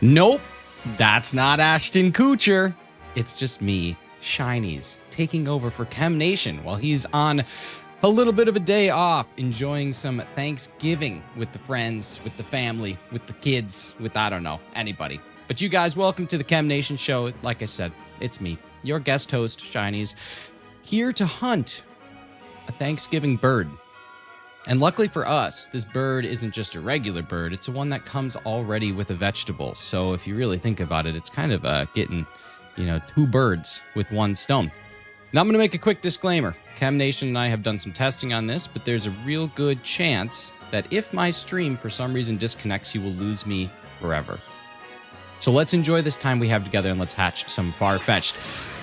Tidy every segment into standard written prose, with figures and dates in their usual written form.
Nope, that's not Ashton Kutcher. It's just me, Shinies, taking over for Chem Nation while he's on a little bit of a day off, enjoying some Thanksgiving with the friends, with the family, with the kids, with, I don't know, anybody. But you guys, welcome to the Chem Nation show. Like I said, it's me, your guest host, Shinies, here to hunt a Thanksgiving bird. And luckily for us, this bird isn't just a regular bird. It's one that comes already with a vegetable. So if you really think about it, it's kind of getting, two birds with one stone. Now I'm going to make a quick disclaimer. Chem Nation and I have done some testing on this, but there's a real good chance that if my stream for some reason disconnects, you will lose me forever. So let's enjoy this time we have together and let's hatch some Farfetch'd.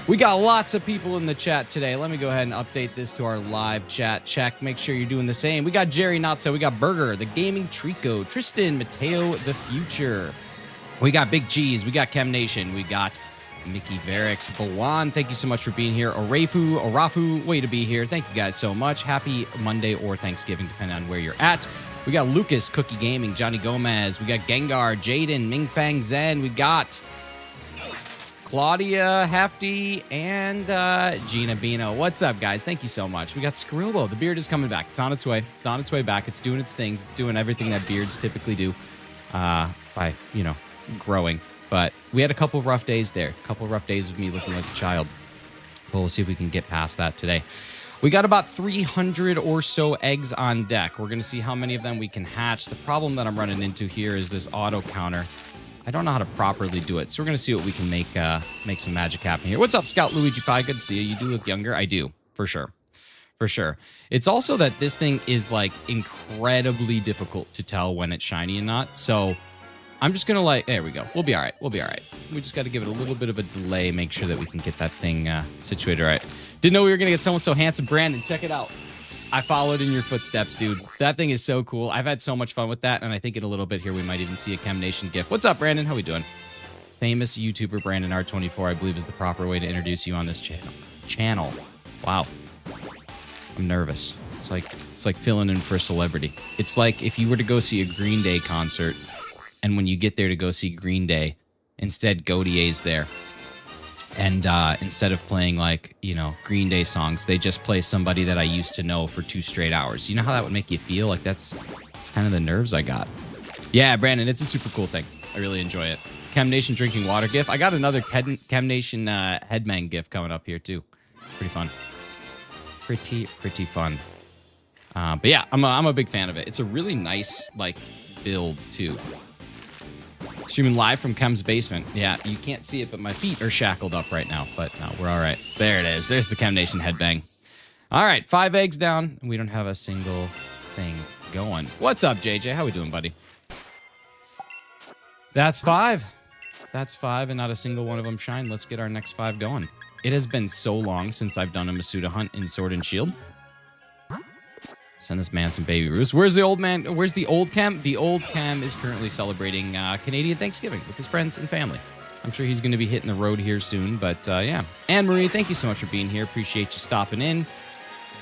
We got lots of people in the chat today. Let me go ahead and update this to our live chat. Check. Make sure you're doing the same. We got Jerry Notso. We got Burger, the Gaming Trico, Tristan, Mateo, the Future. We got Big Cheese. We got Chem Nation. We got Mickey Varix, Bawan. Thank you so much for being here. Orafu, way to be here. Thank you guys so much. Happy Monday or Thanksgiving, depending on where you're at. We got Lucas, Cookie Gaming, Johnny Gomez. We got Gengar, Jaden, Mingfang Zen. We got Claudia Hefty and Gina Bino. What's up, guys? Thank you so much. We got Skrilbo. The beard is coming back. It's on its way. It's on its way back. It's doing its things. It's doing everything that beards typically do by, growing. But we had a couple rough days there. A couple rough days of me looking like a child. But we'll see if we can get past that today. We got about 300 or so eggs on deck. We're going to see how many of them we can hatch. The problem that I'm running into here is this auto counter. I don't know how to properly do it, so we're going to see what we can make some magic happen here. What's up, Scout Luigi Pie? Good to see you. You do look younger. I do, for sure. For sure. It's also that this thing is, like, incredibly difficult to tell when it's shiny and not, so I'm just going to, there we go. We'll be all right. We'll be all right. We just got to give it a little bit of a delay, make sure that we can get that thing situated right. Didn't know we were going to get someone so handsome. Brandon, check it out. I followed in your footsteps, dude. That thing is so cool. I've had so much fun with that, and I think in a little bit here we might even see a Chem Nation GIF. What's up, Brandon? How we doing? Famous YouTuber Brandon R24, I believe, is the proper way to introduce you on this channel. Wow. I'm nervous. It's like filling in for a celebrity. It's like if you were to go see a Green Day concert, and when you get there to go see Green Day, instead Gaudier's there. And instead of playing, Green Day songs, they just play somebody that I used to know for 2 straight hours. You know how that would make you feel? Like, it's kind of the nerves I got. Yeah, Brandon, it's a super cool thing. I really enjoy it. Chem Nation drinking water GIF. I got another Chem Nation headbang GIF coming up here, too. Pretty fun. Pretty fun. But yeah, I'm a big fan of it. It's a really nice, build, too. Streaming live from Chem's basement. Yeah, you can't see it, but my feet are shackled up right now. But no, we're all right. There it is. There's the Chem Nation headbang. All right, 5 eggs down, and we don't have a single thing going. What's up, JJ? How we doing, buddy? That's 5. That's 5, and not a single one of them shine. Let's get our next 5 going. It has been so long since I've done a Masuda hunt in Sword and Shield. Send this man some baby roost. Where's the old man? Where's the old Chem? The old Chem is currently celebrating Canadian Thanksgiving with his friends and family. I'm sure he's going to be hitting the road here soon, but yeah. Anne-Marie, thank you so much for being here. Appreciate you stopping in.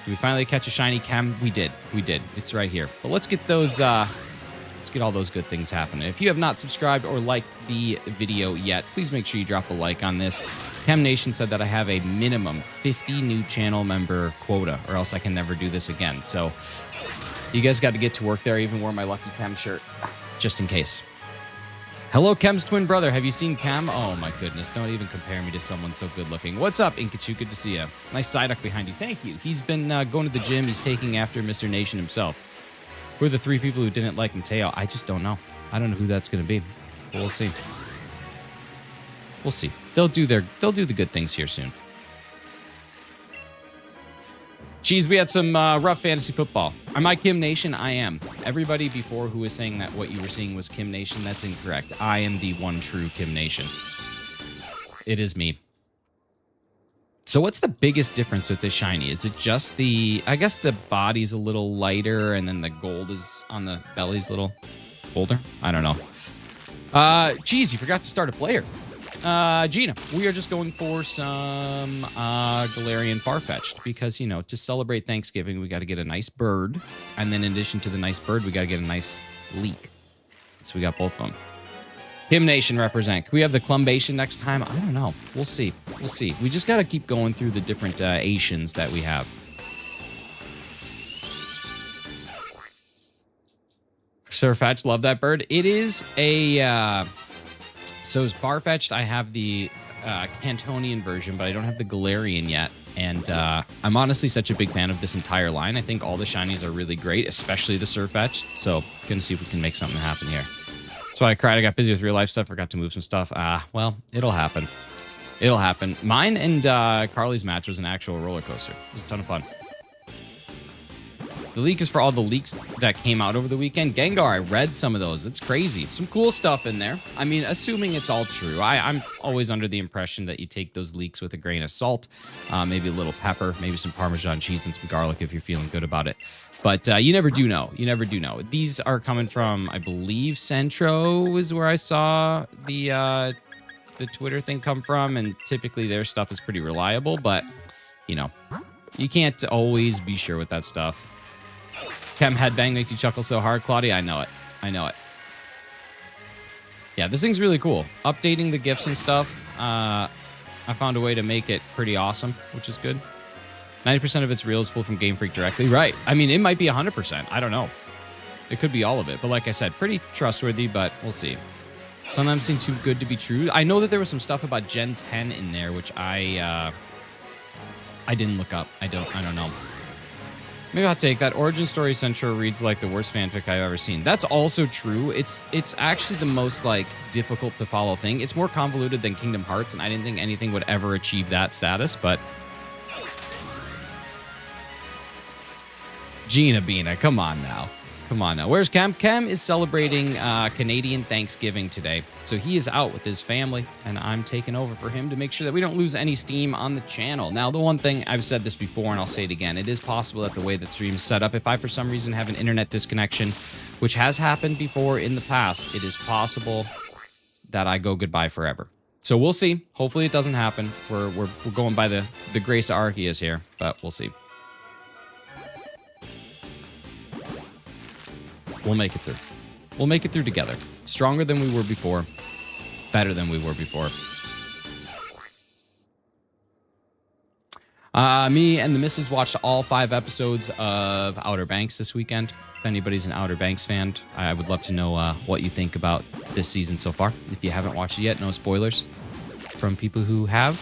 Did we finally catch a shiny Chem? We did. We did. It's right here. But let's get those, let's get all those good things happening. If you have not subscribed or liked the video yet, please make sure you drop a like on this. Chem Nation said that I have a minimum 50 new channel member quota, or else I can never do this again. So you guys got to get to work there. I even wore my Lucky Chem shirt, just in case. Hello, Chem's twin brother. Have you seen Chem? Oh, my goodness. Don't even compare me to someone so good looking. What's up, Inkachu? Good to see you. Nice Psyduck behind you. Thank you. He's been going to the gym. He's taking after Mr. Nation himself. Who are the 3 people who didn't like Mateo? I just don't know. I don't know who that's going to be. But we'll see. We'll see. They'll do the good things here soon. Geez, we had some rough fantasy football. Am I Kim Nation? I am. Everybody before who was saying that what you were seeing was Kim Nation, that's incorrect. I am the one true Kim Nation. It is me. So what's the biggest difference with this shiny? Is it just I guess the body's a little lighter and then the gold is on the belly's a little bolder? I don't know. Geez, you forgot to start a player. Gina, we are just going for some Galarian Farfetch'd because, to celebrate Thanksgiving, we got to get a nice bird. And then in addition to the nice bird, we got to get a nice leek. So we got both of them. Kim Nation represent. Can we have the Clumbation next time? I don't know. We'll see. We'll see. We just got to keep going through the different Asians that we have. Farfetch'd, love that bird. It is a... so is Farfetch'd. I have the Cantonian version, but I don't have the Galarian yet. And I'm honestly such a big fan of this entire line. I think all the shinies are really great, especially the Farfetch'd. So gonna see if we can make something happen here. That's why I cried. I got busy with real life stuff. Forgot to move some stuff. Well, it'll happen. It'll happen. Mine and Carly's match was an actual roller coaster. It was a ton of fun. The leak is for all the leaks that came out over the weekend. Gengar, I read some of those. It's crazy. Some cool stuff in there. I mean, assuming it's all true. I'm always under the impression that you take those leaks with a grain of salt, maybe a little pepper, maybe some Parmesan cheese and some garlic if you're feeling good about it. But you never do know. You never do know. These are coming from, I believe, Centro is where I saw the Twitter thing come from, and typically their stuff is pretty reliable, but, you know, you can't always be sure with that stuff. Chem headbang make you chuckle so hard, Claudia. I know it. I know it. Yeah, this thing's really cool. Updating the GIFs and stuff. I found a way to make it pretty awesome, which is good. 90% of its reels pulled from Game Freak directly. Right. I mean, it might be 100%. I don't know. It could be all of it. But like I said, pretty trustworthy, but we'll see. Sometimes seem too good to be true. I know that there was some stuff about Gen 10 in there, which I didn't look up. I don't know. Maybe I'll take that. Origin Story Central reads like the worst fanfic I've ever seen. That's also true. It's actually the most, like, difficult to follow thing. It's more convoluted than Kingdom Hearts, and I didn't think anything would ever achieve that status, but... Gina Bina, come on now. Come on now. Where's Kem? Kem is celebrating Canadian Thanksgiving today. So he is out with his family, and I'm taking over for him to make sure that we don't lose any steam on the channel. Now, the one thing, I've said this before, and I'll say it again, it is possible that the way that stream's set up, if I for some reason have an internet disconnection, which has happened before in the past, it is possible that I go goodbye forever. So we'll see. Hopefully it doesn't happen. We're going by the grace of Arceus here, but we'll see. We'll make it through. We'll make it through together. Stronger than we were before. Better than we were before. Me and the missus watched all 5 episodes of Outer Banks this weekend. If anybody's an Outer Banks fan, I would love to know what you think about this season so far. If you haven't watched it yet, no spoilers from people who have.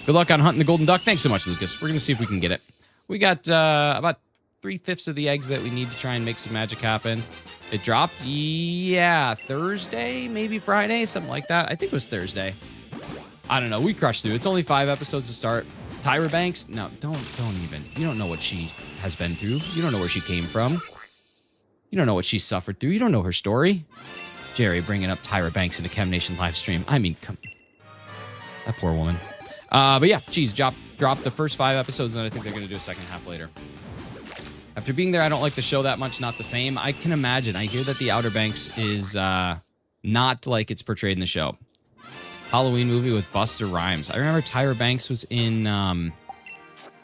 Good luck on hunting the golden duck. Thanks so much, Lucas. We're going to see if we can get it. We got about 3/5 of the eggs that we need to try and make some magic happen. It dropped, yeah, Thursday, maybe Friday, something like that. I think it was Thursday. I don't know. We crushed through. It's only 5 episodes to start. Tyra Banks, no, don't even. You don't know what she has been through. You don't know where she came from. You don't know what she suffered through. You don't know her story. Jerry bringing up Tyra Banks in a Chem Nation live stream. I mean, come, that poor woman. But yeah, geez, dropped the first 5 episodes, and then I think they're going to do a second half later. After being there, I don't like the show that much, not the same. I can imagine. I hear that the Outer Banks is not like it's portrayed in the show. Halloween movie with Busta Rhymes. I remember Tyra Banks was in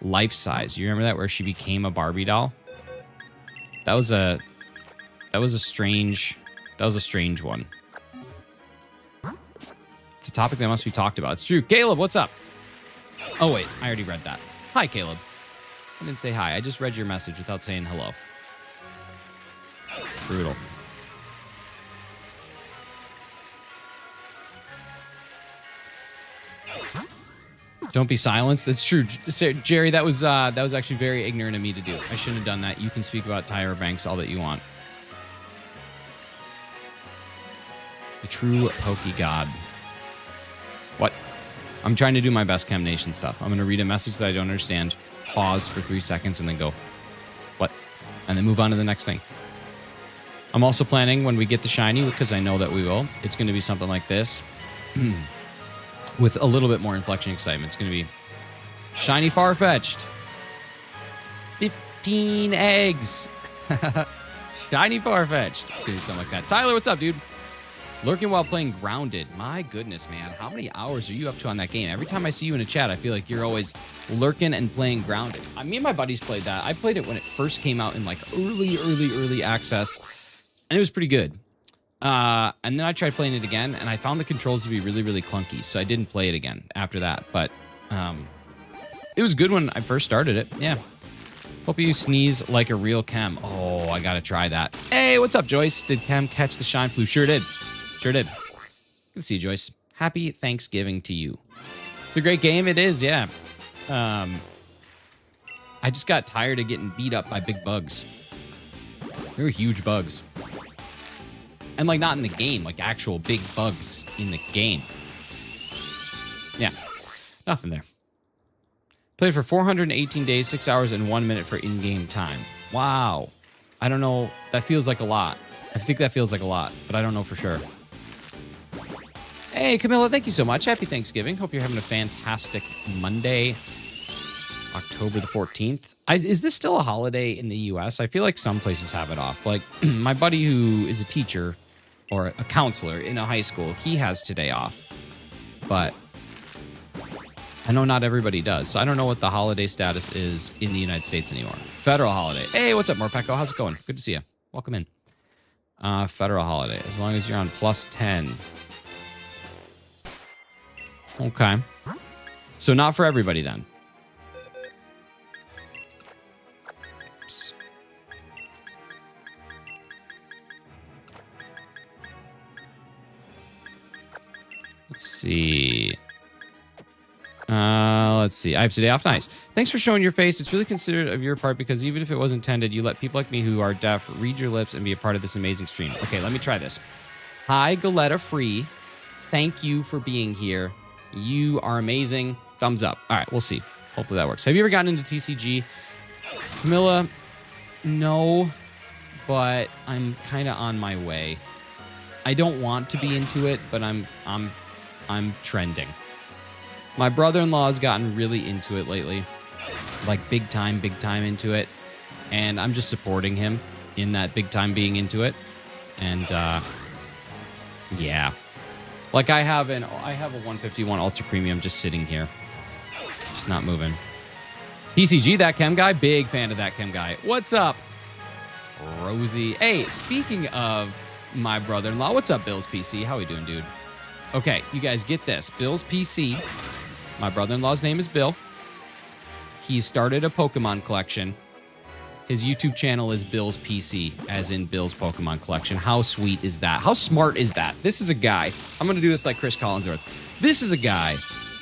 Life Size. You remember that, where she became a Barbie doll? That was a strange one. It's a topic that must be talked about. It's true. Caleb, what's up? Oh wait, I already read that. Hi, Caleb. I didn't say hi. I just read your message without saying hello. Brutal. Don't be silenced. It's true, Jerry. That was actually very ignorant of me to do. I shouldn't have done that. You can speak about Tyra Banks all that you want. The true Poke God. What? I'm trying to do my best Chem Nation stuff. I'm going to read a message that I don't understand. Pause for 3 seconds and then go, what? And then move on to the next thing. I'm also planning when we get the shiny, because I know that we will, it's going to be something like this. With a little bit more inflection excitement. It's going to be shiny Farfetch'd. 15 eggs. Shiny Farfetch'd. It's going to be something like that. Tyler, what's up, dude? Lurking while playing Grounded. My goodness, man. How many hours are you up to on that game? Every time I see you in a chat, I feel like you're always lurking and playing Grounded. Me and my buddies played that. I played it when it first came out in like early access, and it was pretty good. And then I tried playing it again, and I found the controls to be really, really clunky, so I didn't play it again after that. But it was good when I first started it. Yeah. Hope you sneeze like a real chem. Oh, I gotta try that. Hey, what's up, Joyce? Did Chem catch the shine flu? Sure did. Sure did. Good to see you, Joyce. Happy Thanksgiving to you. It's a great game. It is, yeah. I just got tired of getting beat up by big bugs. They were huge bugs. And like not in the game, like actual big bugs in the game. Yeah, nothing there. Played for 418 days, 6 hours, and 1 minute for in-game time. Wow. I don't know. That feels like a lot. I think that feels like a lot, but I don't know for sure. Hey, Camilla, thank you so much. Happy Thanksgiving. Hope you're having a fantastic Monday, October the 14th. Is this still a holiday in the U.S.? I feel like some places have it off. Like my buddy who is a teacher or a counselor in a high school, he has today off. But I know not everybody does, so I don't know what the holiday status is in the United States anymore. Federal holiday. Hey, what's up, Morpeko? How's it going? Good to see you. Welcome in. Federal holiday, as long as you're on plus 10. Okay. So not for everybody then. Oops. Let's see. Let's see. I have today off. Nice. Thanks for showing your face. It's really considerate of your part because even if it was intended, you let people like me who are deaf read your lips and be a part of this amazing stream. Okay, let me try this. Hi, Galetta Free. Thank you for being here. You are amazing. Thumbs up. All right, we'll see. Hopefully that works. Have you ever gotten into TCG? Camilla, no, but I'm kind of on my way. I don't want to be into it, but I'm trending. My brother-in-law has gotten really into it lately, like big time into it, and I'm just supporting him in that big time being into it. And yeah, like I have a 151 Ultra Premium just sitting here, just not moving. PCG, that chem guy, big fan of that chem guy. What's up, Rosie? Hey, speaking of my brother-in-law, what's up, Bill's PC? How we doing, dude? Okay, you guys get this. Bill's PC. My brother-in-law's name is Bill. He started a Pokemon collection. His YouTube channel is Bill's PC, as in Bill's Pokemon collection. How sweet is that? How smart is that? This is a guy. I'm going to do this like Chris Collinsworth. This is a guy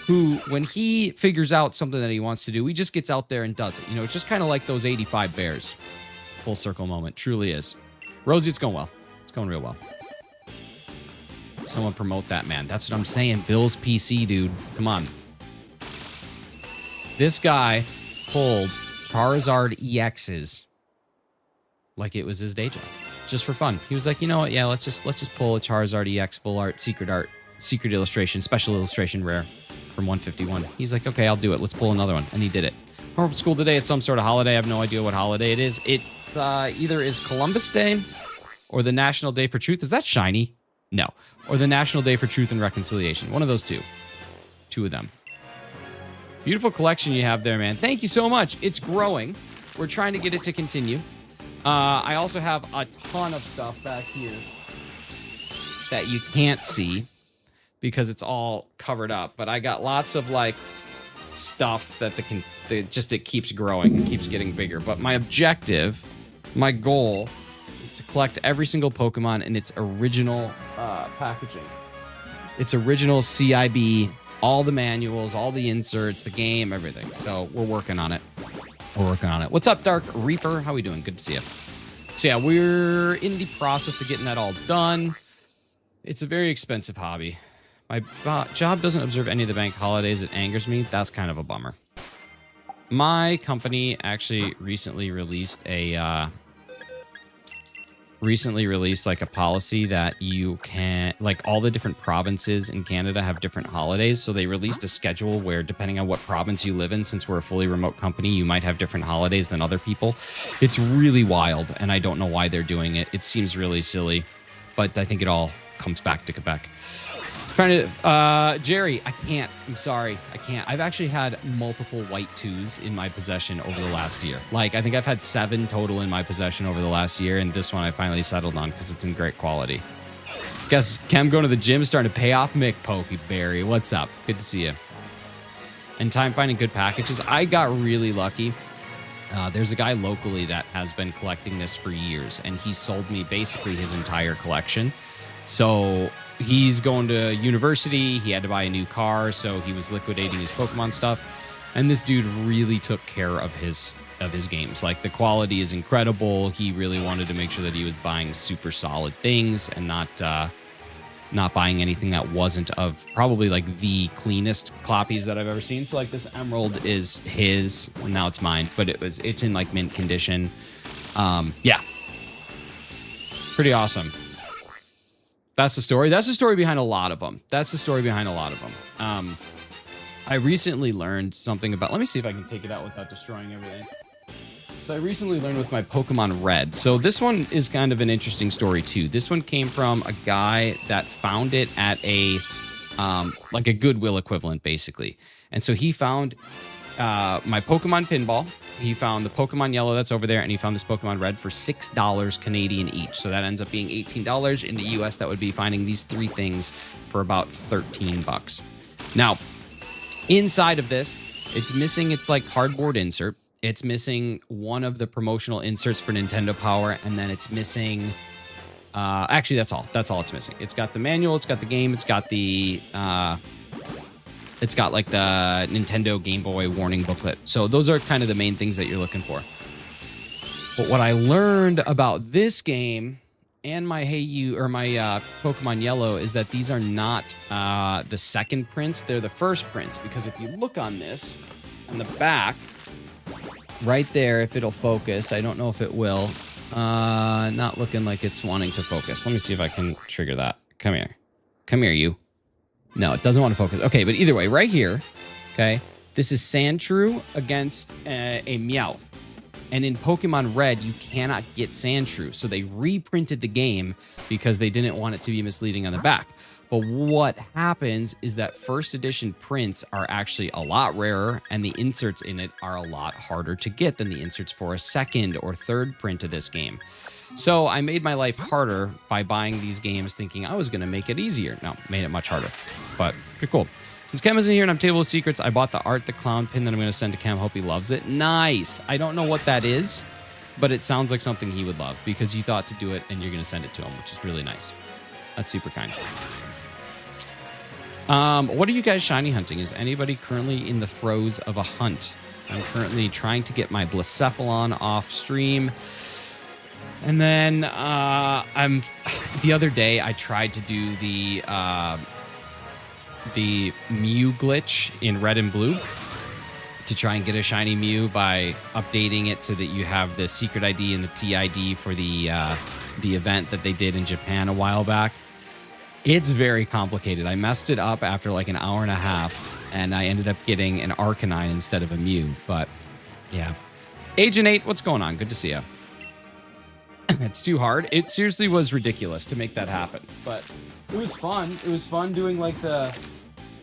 who, when he figures out something that he wants to do, he just gets out there and does it. You know, it's just kind of like those 85 Bears. Full circle moment. Truly is. Rosie, it's going well. It's going real well. Someone promote that, man. That's what I'm saying. Bill's PC, dude. Come on. This guy pulled Charizard EXs like it was his day job, just for fun. He was like, you know what? Yeah, let's just pull a Charizard EX full art, secret illustration, special illustration rare from 151. He's like, okay, I'll do it. Let's pull another one, and he did it. From school today, it's some sort of holiday. I have no idea what holiday it is. It either is Columbus Day or the National Day for Truth. Is that shiny? No. Or the National Day for Truth and Reconciliation. One of those two. Two of them. Beautiful collection you have there, man. Thank you so much. It's growing. We're trying to get it to continue. I also have a ton of stuff back here that you can't see because it's all covered up. But I got lots of like stuff that it keeps growing and keeps getting bigger. But my objective, my goal, is to collect every single Pokemon in its original packaging. Its original CIB, all the manuals, all the inserts, the game, everything. So we're working on it. What's up, Dark Reaper? How we doing? Good to see you. So yeah, we're in the process of getting that all done. It's a very expensive hobby. My job doesn't observe any of the bank holidays. It angers me. That's kind of a bummer. My company actually recently released like a policy that you can, like all the different provinces in Canada have different holidays. So they released a schedule where depending on what province you live in, since we're a fully remote company, you might have different holidays than other people. It's really wild. And I don't know why they're doing it. It seems really silly, but I think it all comes back to Quebec. Jerry, I can't. I'm sorry. I can't. I've actually had multiple white 2s in my possession over the last year. Like, I think I've had 7 total in my possession over the last year, and this one I finally settled on because it's in great quality. Guess Chem going to the gym starting to pay off. Mick Pokeberry, what's up? Good to see you. And time finding good packages. I got really lucky. There's a guy locally that has been collecting this for years, and he sold me basically his entire collection. So he's going to university. He had to buy a new car, so he was liquidating his Pokemon stuff. And this dude really took care of his games. Like, the quality is incredible. He really wanted to make sure that he was buying super solid things and not buying anything that wasn't of probably like the cleanest cloppies that I've ever seen. So like this emerald is his, and now it's mine, but it's in like mint condition. Yeah, pretty awesome. That's the story. That's the story behind a lot of them. I recently learned something about, let me see if I can take it out without destroying everything. So I recently learned with my Pokemon Red. So this one is kind of an interesting story too. This one came from a guy that found it at a like a Goodwill equivalent, basically. And so he found my Pokemon Pinball. He found the Pokemon Yellow that's over there, and he found this Pokemon Red for $6 Canadian each. So that ends up being $18 in the US. That would be finding these three things for about 13 bucks. Now, inside of this, it's missing its like cardboard insert. It's missing one of the promotional inserts for Nintendo Power, and then it's missing... actually, that's all. That's all it's missing. It's got the manual, it's got the game, it's got the... it's got, like, the Nintendo Game Boy warning booklet. So those are kind of the main things that you're looking for. But what I learned about this game and my my Pokemon Yellow is that these are not the second prints. They're the first prints, because if you look on this, on the back... right there, if it'll focus. I don't know if it will. Not looking like it's wanting to focus. Let me see if I can trigger that. Come here. Come here, you. No, it doesn't want to focus. Okay, but either way, right here, okay, this is Sandshrew against a Meowth. And in Pokemon Red, you cannot get Sandshrew. So they reprinted the game because they didn't want it to be misleading on the back. But what happens is that first edition prints are actually a lot rarer, and the inserts in it are a lot harder to get than the inserts for a second or third print of this game. So I made my life harder by buying these games thinking I was going to make it easier. No, made it much harder, but pretty cool. Since Cam isn't here and I'm Table of Secrets, I bought the Art the Clown pin that I'm going to send to Cam. Hope he loves it. Nice. I don't know what that is, but it sounds like something he would love because you thought to do it and you're going to send it to him, which is really nice. That's super kind. What are you guys shiny hunting? Is anybody currently in the throes of a hunt? I'm currently trying to get my Blacephalon off stream. And then the other day I tried to do the Mew glitch in Red and Blue to try and get a shiny Mew by updating it so that you have the secret ID and the TID for the event that they did in Japan a while back. It's very complicated. I messed it up after like an hour and a half, and I ended up getting an Arcanine instead of a Mew. But yeah, Agent 8, what's going on? Good to see you. It's too hard. It seriously was ridiculous to make that happen, but it was fun. It was fun doing like the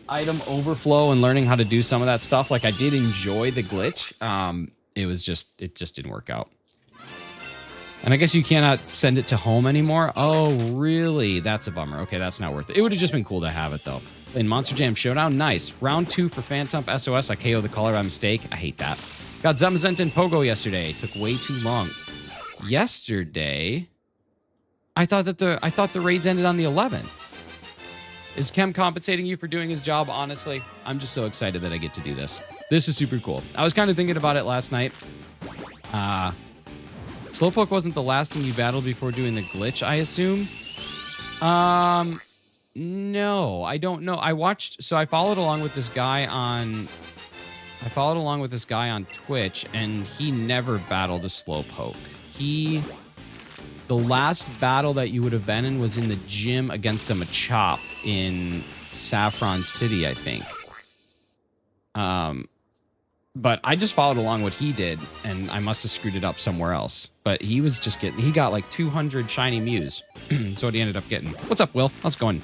item overflow and learning how to do some of that stuff. Like I did enjoy the glitch. It just didn't work out. And I guess you cannot send it to home anymore. Oh, really? That's a bummer. Okay, that's not worth it. It would have just been cool to have it, though. In Monster Jam Showdown, nice. Round 2 for Phantom SOS. I KO the caller by mistake. I hate that. Got Zamazenta and Pogo yesterday. Took way too long. Yesterday, I thought the raids ended on the 11th. Is Kem compensating you for doing his job? Honestly, I'm just so excited that I get to do this. This is super cool. I was kind of thinking about it last night. Slowpoke wasn't the last thing you battled before doing the glitch, I assume. No, I don't know. I followed along with this guy on Twitch, and he never battled a Slowpoke. The last battle that you would have been in was in the gym against a Machop in Saffron City, I think. But I just followed along what he did, and I must have screwed it up somewhere else. But he got like 200 shiny Mews. That's what he ended up getting. What's up, Will? How's it going?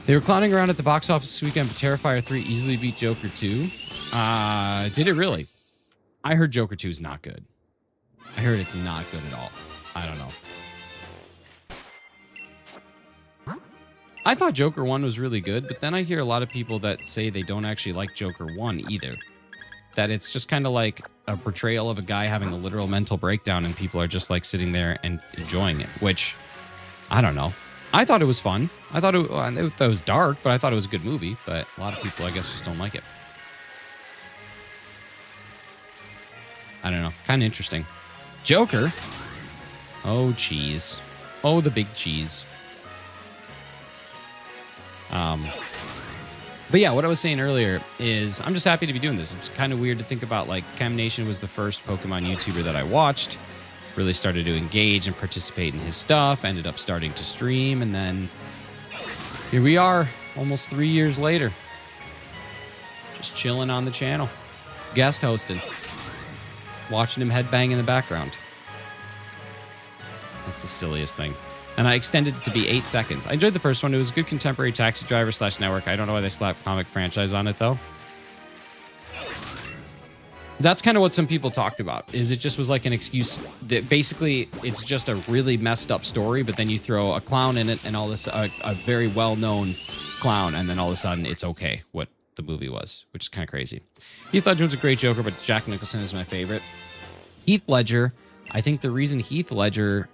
They were clowning around at the box office this weekend, but Terrifier 3 easily beat Joker 2. Did it really? I heard Joker 2 is not good. I heard it's not good at all. I don't know. I thought Joker 1 was really good, but then I hear a lot of people that say they don't actually like Joker 1 either. That it's just kind of like a portrayal of a guy having a literal mental breakdown and people are just like sitting there and enjoying it, which I don't know. I thought it was fun. I thought it was dark, but I thought it was a good movie, but a lot of people, I guess, just don't like it. I don't know. Kind of interesting. Joker. Oh, cheese. Oh, the big cheese. But yeah, what I was saying earlier is I'm just happy to be doing this. It's kind of weird to think about, like, Chem Nation was the first Pokemon YouTuber that I watched. Really started to engage and participate in his stuff. Ended up starting to stream. And then here we are, almost 3 years later. Just chilling on the channel. Guest hosting. Watching him headbang in the background. That's the silliest thing. And I extended it to be 8 seconds. I enjoyed the first one. It was a good contemporary taxi driver / network. I don't know why they slapped comic franchise on it, though. That's kind of what some people talked about, is it just was like an excuse that basically it's just a really messed up story, but then you throw a clown in it and all this, a very well-known clown, and then all of a sudden it's okay what the movie was, which is kind of crazy. Heath Ledger was a great Joker, but Jack Nicholson is my favorite. Heath Ledger, I think the reason Heath Ledger,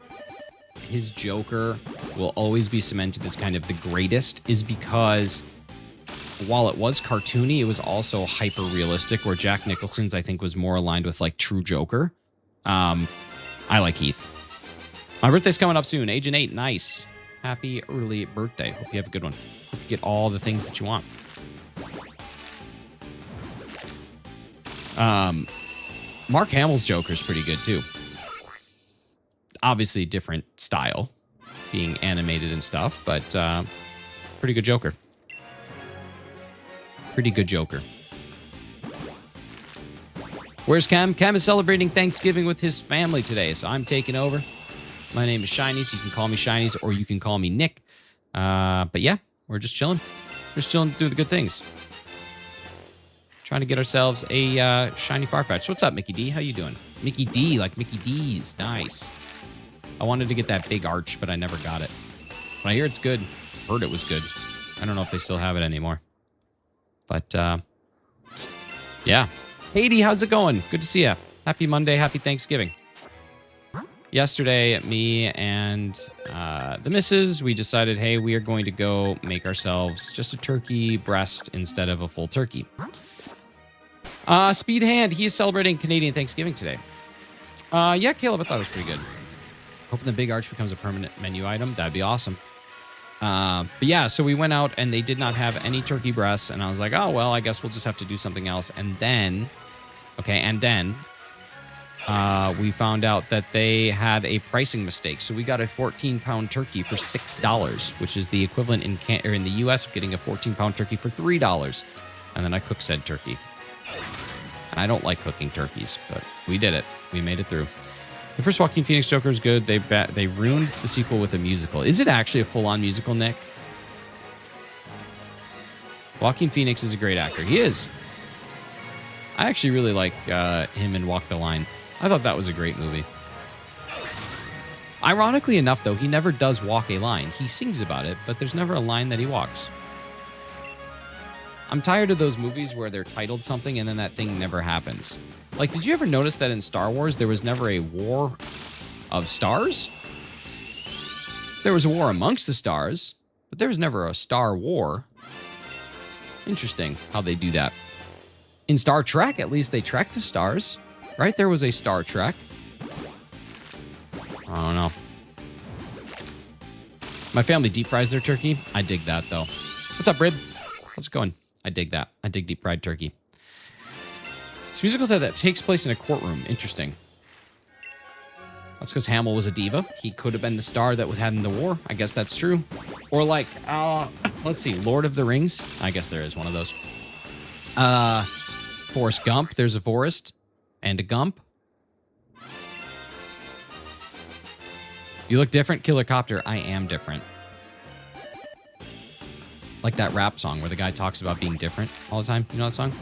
his Joker will always be cemented as kind of the greatest is because while it was cartoony, it was also hyper realistic, where Jack Nicholson's, I think, was more aligned with like true Joker. I like Heath. My birthday's coming up soon. Agent 8, nice. Happy early birthday. Hope you have a good one. Hope you get all the things that you want. Mark Hamill's Joker is pretty good too. Obviously different style, being animated and stuff, but pretty good Joker. Pretty good Joker. Where's Cam? Cam is celebrating Thanksgiving with his family today, so I'm taking over. My name is Shinies. You can call me Shinies, or you can call me Nick. But yeah, we're just chilling. We're just chilling, doing the good things. Trying to get ourselves a shiny Farfetch'd. What's up, Mickey D? How you doing? Mickey D, like Mickey D's. Nice. I wanted to get that big arch, but I never got it. But I hear it's good. Heard it was good. I don't know if they still have it anymore. But, yeah. Haiti, how's it going? Good to see ya. Happy Monday. Happy Thanksgiving. Yesterday, me and the missus, we decided, hey, we are going to go make ourselves just a turkey breast instead of a full turkey. Speed Hand, he is celebrating Canadian Thanksgiving today. Yeah, Caleb, I thought it was pretty good. Hoping the big arch becomes a permanent menu item. That'd be awesome. But yeah, so we went out and they did not have any turkey breasts. And I was like, oh, well, I guess we'll just have to do something else. And then, we found out that they had a pricing mistake. So we got a 14-pound turkey for $6, which is the equivalent in the U.S. of getting a 14-pound turkey for $3. And then I cooked said turkey. And I don't like cooking turkeys, but we did it. We made it through. The first Joaquin Phoenix Joker is good. They ruined the sequel with a musical. Is it actually a full-on musical, Nick? Joaquin Phoenix is a great actor. He is. I actually really like him in Walk the Line. I thought that was a great movie. Ironically enough, though, he never does walk a line. He sings about it, but there's never a line that he walks. I'm tired of those movies where they're titled something and then that thing never happens. Like, did you ever notice that in Star Wars, there was never a war of stars? There was a war amongst the stars, but there was never a Star War. Interesting how they do that. In Star Trek, at least they trek the stars, right? There was a Star Trek. I don't know. My family deep fries their turkey. I dig that, though. What's up, Rib? How's it going? I dig that. I dig deep fried turkey. This musical that takes place in a courtroom. Interesting. That's because Hamill was a diva. He could have been the star that had in the war. I guess that's true. Or like, let's see, Lord of the Rings. I guess there is one of those. Forrest Gump. There's a Forrest and a Gump. You look different, Killer Copter. I am different. Like that rap song where the guy talks about being different all the time. You know that song?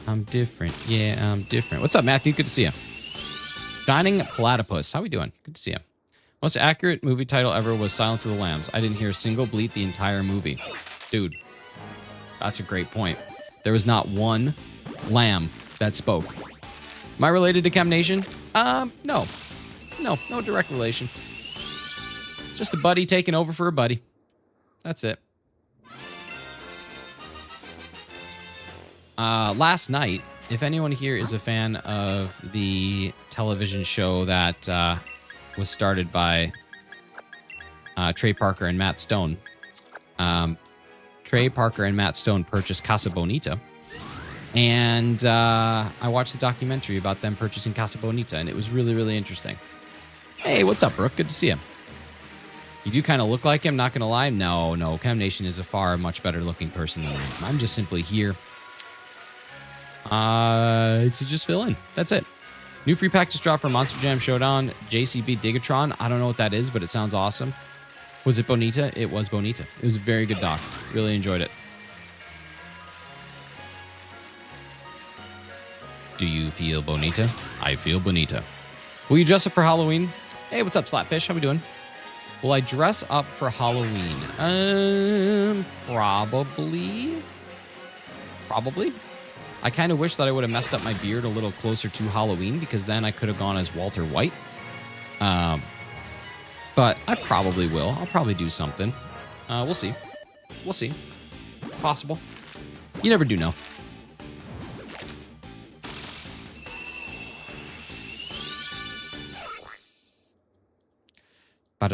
I'm different. Yeah, I'm different. What's up, Matthew? Good to see you. Dining Platypus. How we doing? Good to see you. Most accurate movie title ever was Silence of the Lambs. I didn't hear a single bleat the entire movie. Dude, that's a great point. There was not one lamb that spoke. Am I related to Chem Nation? No. No direct relation. Just a buddy taking over for a buddy. That's it. Last night, if anyone here is a fan of the television show that was started by Trey Parker and Matt Stone, Trey Parker and Matt Stone purchased Casa Bonita. And I watched the documentary about them purchasing Casa Bonita, and it was really, really interesting. Hey, what's up, Brooke? Good to see you. You do kind of look like him, not going to lie. No. Chem Nation is a far much better looking person than me. I'm just simply here to just fill in. That's it. New free pack just dropped for Monster Jam Showdown, JCB Digatron. I don't know what that is, but it sounds awesome. Was it Bonita? It was Bonita. It was a very good doc. Really enjoyed it. Do you feel bonita? I feel bonita. Will you dress up for Halloween? Hey, what's up, Slapfish? How we doing? Will I dress up for Halloween? Probably. I kind of wish that I would have messed up my beard a little closer to Halloween, because then I could have gone as Walter White. But I probably will. I'll probably do something. We'll see. We'll see. Possible. You never do know. I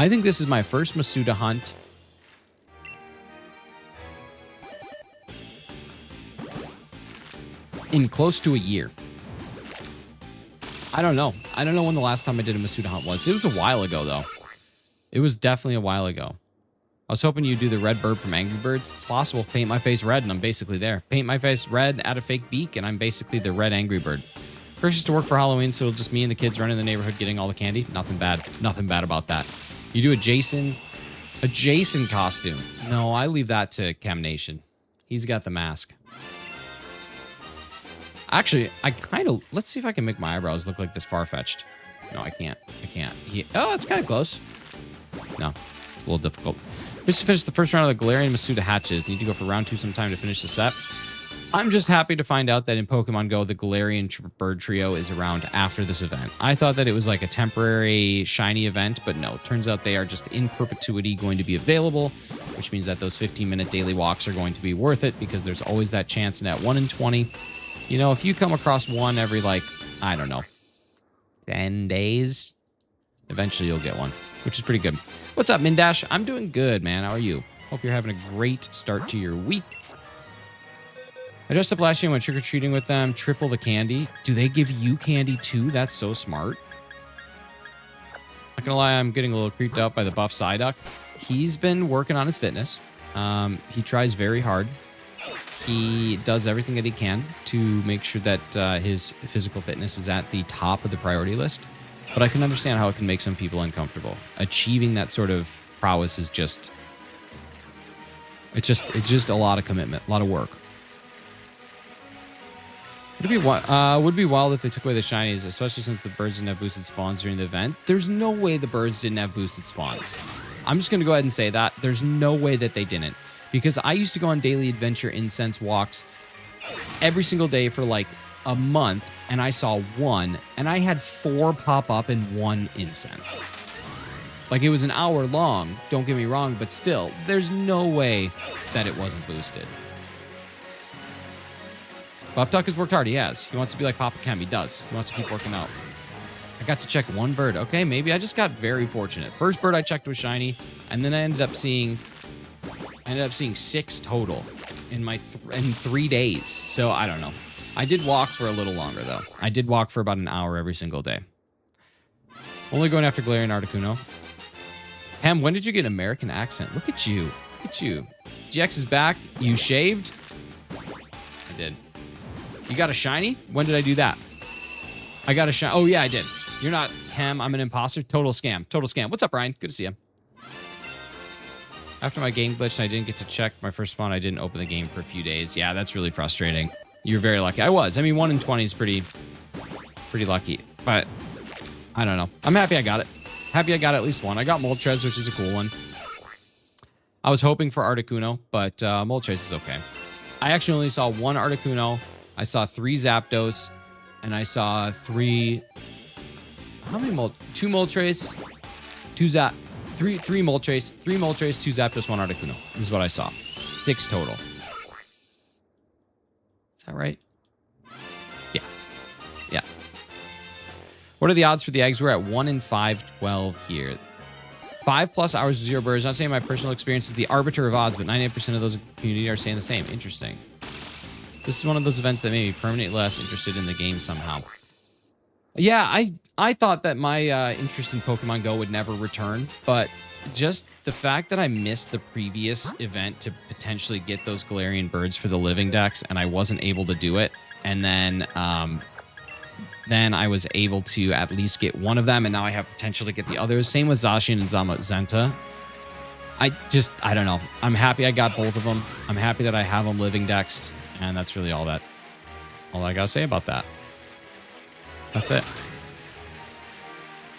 think this is my first Masuda hunt in close to a year. I don't know. I don't know when the last time I did a Masuda hunt was. It was a while ago, though. It was definitely a while ago. I was hoping you'd do the red bird from Angry Birds. It's possible. Paint my face red, and I'm basically there. Paint my face red, add a fake beak, and I'm basically the red Angry Bird. First to work for Halloween, so it'll just me and the kids running the neighborhood getting all the candy. Nothing bad. Nothing bad about that. You do a Jason costume. No, I leave that to Chem Nation. He's got the mask. Actually, let's see if I can make my eyebrows look like this Farfetch'd. No, I can't. Oh, it's kind of close. No, it's a little difficult. Just to finish the first round of the Galarian Masuda hatches. Need to go for round 2 sometime to finish the set. I'm just happy to find out that in Pokemon Go, the Galarian bird trio is around after this event. I thought that it was like a temporary shiny event, but no. Turns out they are just in perpetuity going to be available, which means that those 15-minute daily walks are going to be worth it, because there's always that chance in that 1 in 20. You know, if you come across one every, like, I don't know, 10 days, eventually you'll get one, which is pretty good. What's up, Mindash? I'm doing good, man. How are you? Hope you're having a great start to your week. I dressed up last year and went trick-or-treating with them. Triple the candy. Do they give you candy too? That's so smart. Not gonna lie, I'm getting a little creeped out by the buff Psyduck. He's been working on his fitness. He tries very hard. He does everything that he can to make sure that his physical fitness is at the top of the priority list. But I can understand how it can make some people uncomfortable. Achieving that sort of prowess is just... It's just a lot of commitment, a lot of work. Would be wild if they took away the shinies, especially since the birds didn't have boosted spawns during the event. There's no way the birds didn't have boosted spawns. I'm just going to go ahead and say that. There's no way that they didn't. Because I used to go on daily adventure incense walks every single day for like a month, and I saw one, and I had 4 pop up in 1 incense. Like, it was an hour long, don't get me wrong, but still, there's no way that it wasn't boosted. Buff Duck has worked hard. He has. He wants to be like Papa Chem. He does. He wants to keep working out. I got to check 1 bird. Okay, maybe I just got very fortunate. First bird I checked was shiny, and then I ended up seeing 6 total in my in 3 days. So I don't know. I did walk for a little longer though. I did walk for about an hour every single day. Only going after Galarian Articuno. Hem, when did you get an American accent? Look at you. Look at you. GX is back. You shaved? I did. You got a shiny? When did I do that? I got a shiny. Oh, yeah, I did. You're not Hem. I'm an imposter. Total scam. Total scam. What's up, Ryan? Good to see you. After my game glitch and I didn't get to check my first spawn, I didn't open the game for a few days. Yeah, that's really frustrating. You're very lucky. I was. I mean, 1 in 20 is pretty lucky. But I don't know. I'm happy I got it. Happy I got at least one. I got Moltres, which is a cool one. I was hoping for Articuno, but Moltres is okay. I actually only saw one Articuno. I saw 3 Zapdos, and I saw 3... How many Two Moltres, 3 Moltres, 3 Moltres, 2 Zapdos, 1 Articuno. This is what I saw. 6 total. Is that right? Yeah. Yeah. What are the odds for the eggs? We're at 1 in 512 here. 5+ hours of 0 birds. Not saying my personal experience is the arbiter of odds, but 98% of those in the community are saying the same. Interesting. This is one of those events that made me permanently less interested in the game somehow. Yeah, I thought that my interest in Pokemon Go would never return, but just the fact that I missed the previous event to potentially get those Galarian birds for the living dex, and I wasn't able to do it, and then I was able to at least get one of them, and now I have potential to get the others. Same with Zacian and Zamazenta. I don't know. I'm happy I got both of them. I'm happy that I have them living dexed, and that's really all I gotta say about that. That's it.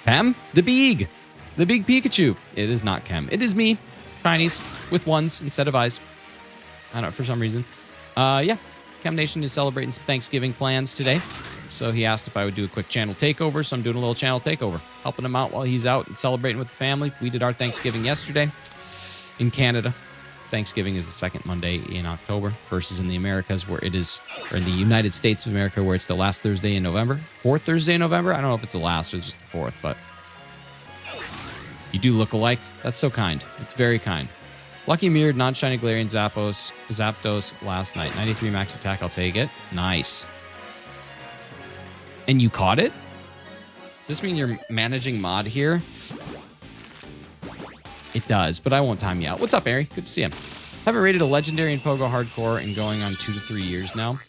Chem? The big Pikachu. It is not Chem. It is me, Chinese, with ones instead of eyes. I don't know, for some reason. Yeah, Chem Nation is celebrating some Thanksgiving plans today. So he asked if I would do a quick channel takeover. So I'm doing a little channel takeover, helping him out while he's out and celebrating with the family. We did our Thanksgiving yesterday in Canada. Thanksgiving is the second Monday in October versus in the Americas where it is, or in the United States of America where it's the last Thursday in November. 4th Thursday in November? I don't know if it's the last or just the 4th, but you do look alike. That's so kind. It's very kind. Lucky mirrored non-shiny Galarian Zapdos last night. 93 max attack. I'll take it. Nice. And you caught it? Does this mean you're managing mod here? It does, but I won't time you out. What's up, Ari? Good to see you. Haven't rated a legendary in Pogo Hardcore in going on 2 to 3 years now.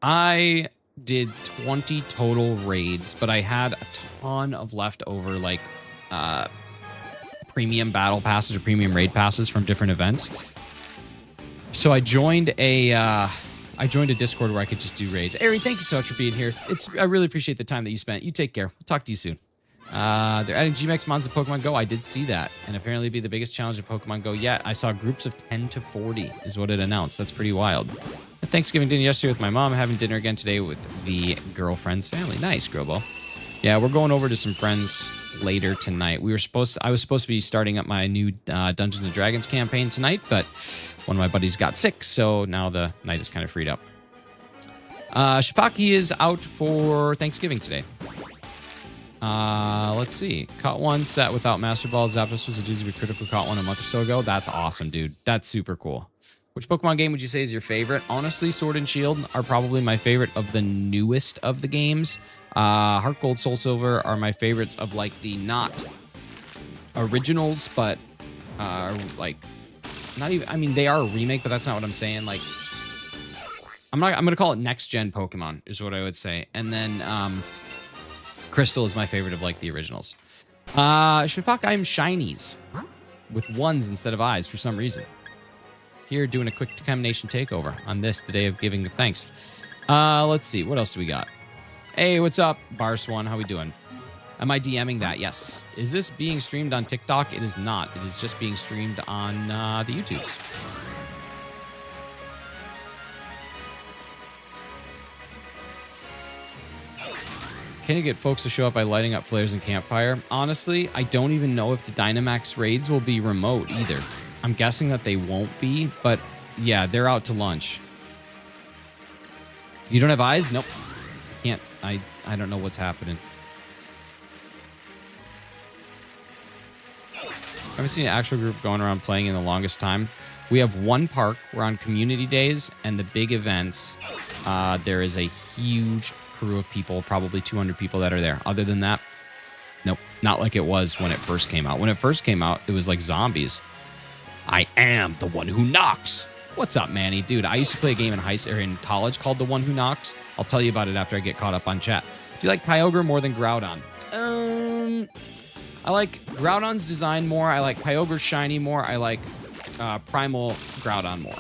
I did 20 total raids, but I had a ton of leftover, like, premium battle passes or premium raid passes from different events. So I joined a Discord where I could just do raids. Ari, thank you so much for being here. I really appreciate the time that you spent. You take care. We'll talk to you soon. They're adding GMX mods to Pokemon Go. I did see that, and apparently be the biggest challenge of Pokemon Go yet. I saw groups of 10 to 40 is what it announced. That's pretty wild. Thanksgiving dinner yesterday with my mom. Having dinner again today with the girlfriend's family. Nice, Grillbo. Yeah, we're going over to some friends later tonight. I was supposed to be starting up my new Dungeons & Dragons campaign tonight, but one of my buddies got sick, so now the night is kind of freed up. Shipaki is out for Thanksgiving today. Let's see. Caught one set without Master Ball. Zapdos was a dude to be critical. Caught one a month or so ago. That's awesome, dude. That's super cool. Which Pokemon game would you say is your favorite? Honestly, Sword and Shield are probably my favorite of the newest of the games. Heart Gold, Soul Silver are my favorites of like the not originals, but like not even. I mean, they are a remake, but that's not what I'm saying. Like, I'm gonna call it next gen Pokemon is what I would say, and then Crystal is my favorite of like the originals. Shafak, I'm shinies with ones instead of eyes for some reason. Here doing a quick Chem Nation takeover on this, the day of giving of thanks. Let's see. What else do we got? Hey, what's up, Barswan? How we doing? Am I DMing that? Yes. Is this being streamed on TikTok? It is not. It is just being streamed on the YouTubes. Can you get folks to show up by lighting up flares and campfire? Honestly, I don't even know if the Dynamax raids will be remote either. I'm guessing that they won't be, but yeah, they're out to lunch. You don't have eyes? Nope. Can't. I don't know what's happening. I haven't seen an actual group going around playing in the longest time. We have one park. We're on community days and the big events. There is a huge crew of people, probably 200 people that are there. Other than that, nope. Not like it was when it first came out. When it first came out, it was like zombies. I am the one who knocks. What's up, Manny? Dude, I used to play a game in college called The One Who Knocks. I'll tell you about it after I get caught up on chat. Do you like Kyogre more than Groudon? I like Groudon's design more. I like Kyogre's shiny more. I like Primal Groudon more.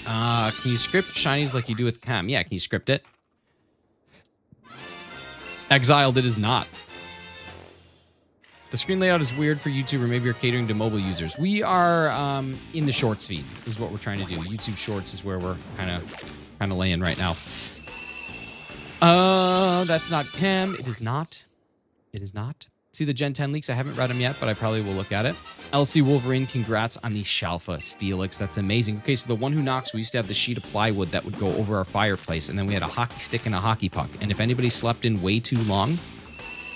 Can you script shinies like you do with Chem? Yeah, can you script it? Exiled, it is not. The screen layout is weird for YouTube, or maybe you're catering to mobile users. We are in the Shorts feed is what we're trying to do. YouTube Shorts is where we're kind of laying right now. That's not Chem. It is not. It is not. See the Gen 10 leaks? I haven't read them yet, but I probably will look at it. LC Wolverine, congrats on the Shalfa Steelix. That's amazing. Okay, so the one who knocks, we used to have the sheet of plywood that would go over our fireplace, and then we had a hockey stick and a hockey puck. And if anybody slept in way too long,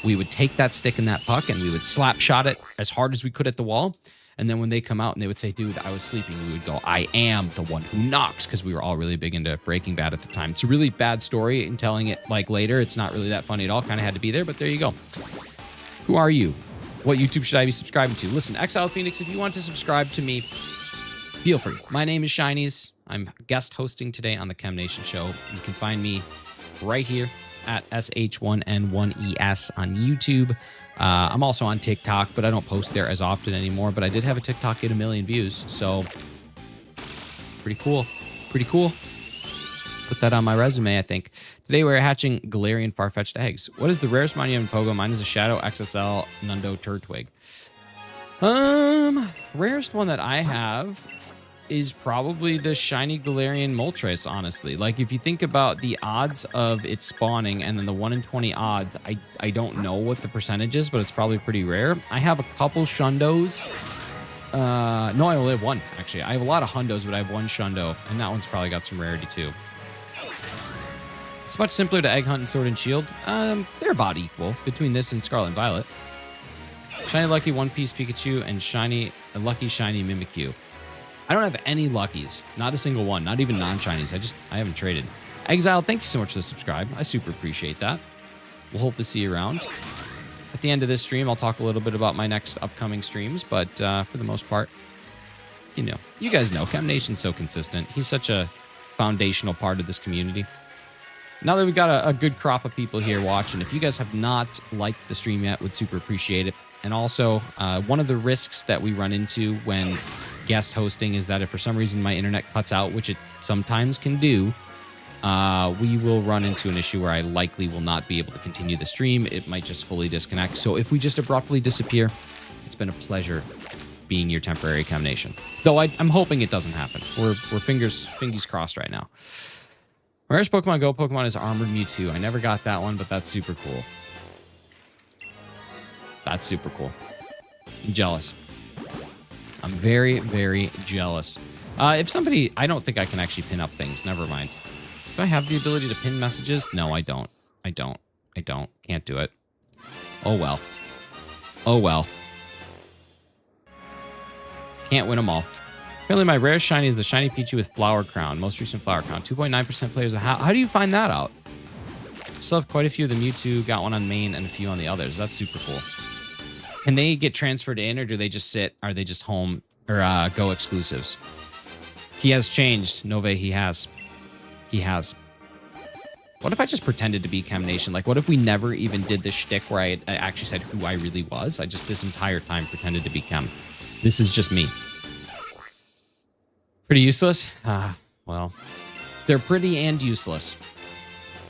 we would take that stick and that puck, and we would slap shot it as hard as we could at the wall. And then when they come out and they would say, dude, I was sleeping, we would go, I am the one who knocks, because we were all really big into Breaking Bad at the time. It's a really bad story, and telling it like later, it's not really that funny at all. Kind of had to be there, but there you go. Who are you? What YouTube should I be subscribing to? Listen, Exile Phoenix, if you want to subscribe to me, feel free. My name is Shinies. I'm guest hosting today on the Chem Nation show. You can find me right here at SH1N1ES on YouTube. I'm also on TikTok, but I don't post there as often anymore. But I did have a TikTok get 1 million views, so pretty cool. Pretty cool. Put that on my resume, I think. Today we're hatching Galarian Farfetch'd eggs. What is the rarest mine you have in Pogo? Mine is a Shadow XSL Nundo Turtwig. Rarest one that I have is probably the shiny Galarian Moltres, honestly. Like, if you think about the odds of it spawning and then the 1 in 20 odds, I don't know what the percentage is, but it's probably pretty rare. I have a couple Shundos. No, I only have one, actually. I have a lot of Hundos, but I have one Shundo, and that one's probably got some rarity, too. It's much simpler to egg hunt in Sword and Shield. They're about equal between this and Scarlet and Violet. Shiny Lucky One Piece Pikachu and Lucky Shiny Mimikyu. I don't have any Luckies. Not a single one. Not even non-Shinies. I haven't traded. Exile, thank you so much for the subscribe. I super appreciate that. We'll hope to see you around. At the end of this stream, I'll talk a little bit about my next upcoming streams, but for the most part, you guys know, Chem Nation's so consistent. He's such a foundational part of this community. Now that we've got a good crop of people here watching, if you guys have not liked the stream yet, would super appreciate it. And also, one of the risks that we run into when guest hosting is that if for some reason my internet cuts out, which it sometimes can do, we will run into an issue where I likely will not be able to continue the stream. It might just fully disconnect. So if we just abruptly disappear, it's been a pleasure being your temporary Chem Nation. Though I'm hoping it doesn't happen. We're fingers crossed right now. Rarest Pokemon Go Pokemon is Armored Mewtwo. I never got that one, but that's super cool. That's super cool. I'm jealous. I'm very, very jealous. If somebody... I don't think I can actually pin up things. Never mind. Do I have the ability to pin messages? No, I don't. I don't. Can't do it. Oh, well. Oh, well. Can't win them all. Apparently, my rare shiny is the shiny Pichu with Flower Crown. Most recent Flower Crown. 2.9% players. How do you find that out? Still have quite a few of the Mewtwo. Got one on main and a few on the others. That's super cool. Can they get transferred in, or do they just sit? Are they just home or Go exclusives? He has changed. Nove, he has. He has. What if I just pretended to be Chem Nation? Like, what if we never even did this shtick where I actually said who I really was? I just this entire time pretended to be Chem. This is just me. Pretty useless? Well, they're pretty and useless.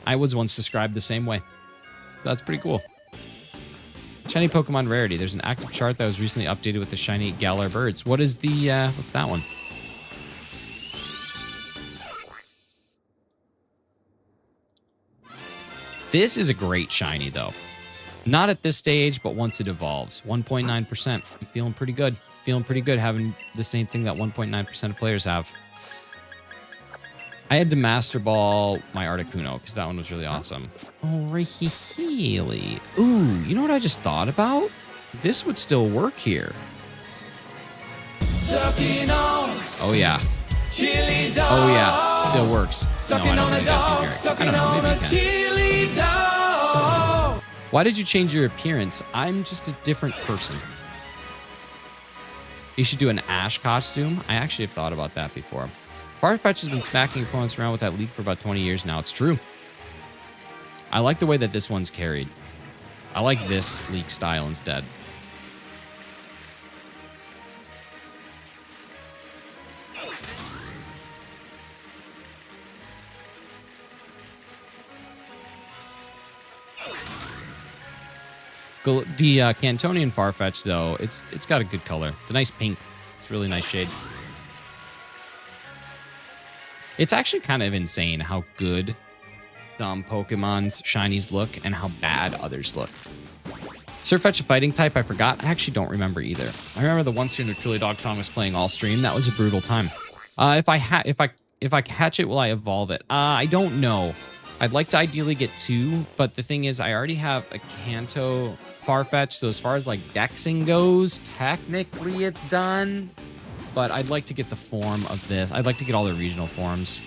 I was once described the same way. That's pretty cool. Shiny Pokemon rarity. There's an active chart that was recently updated with the shiny Galar birds. What is the, what's that one? This is a great shiny, though. Not at this stage, but once it evolves. 1.9%. I'm feeling pretty good. Feeling pretty good having the same thing that 1.9% of players have. I had to Master Ball my Articuno because that one was really awesome. Oh, Rayleigh. Ooh, you know what I just thought about? This would still work here. Oh, yeah. Oh, yeah. Still works. No, I don't think you guys can hear it. I don't know. Maybe you can. Why did you change your appearance? I'm just a different person. You should do an Ash costume. I actually have thought about that before. Farfetch'd has been smacking opponents around with that leak for about 20 years now. It's true. I like the way that this one's carried. I like this leak style instead. The Cantonian Farfetch'd, though, it's got a good color. It's a nice pink. It's a really nice shade. It's actually kind of insane how good some Pokemon's shinies look and how bad others look. Surfetch a fighting type, I forgot. I actually don't remember either. I remember the one stream the Truly Dog song was playing all stream. That was a brutal time. If I catch it, will I evolve it? I don't know. I'd like to ideally get 2, but the thing is, I already have a Kanto Farfetch, so as far as like dexing goes, technically it's done. But I'd like to get the form of this. I'd like to get all the regional forms.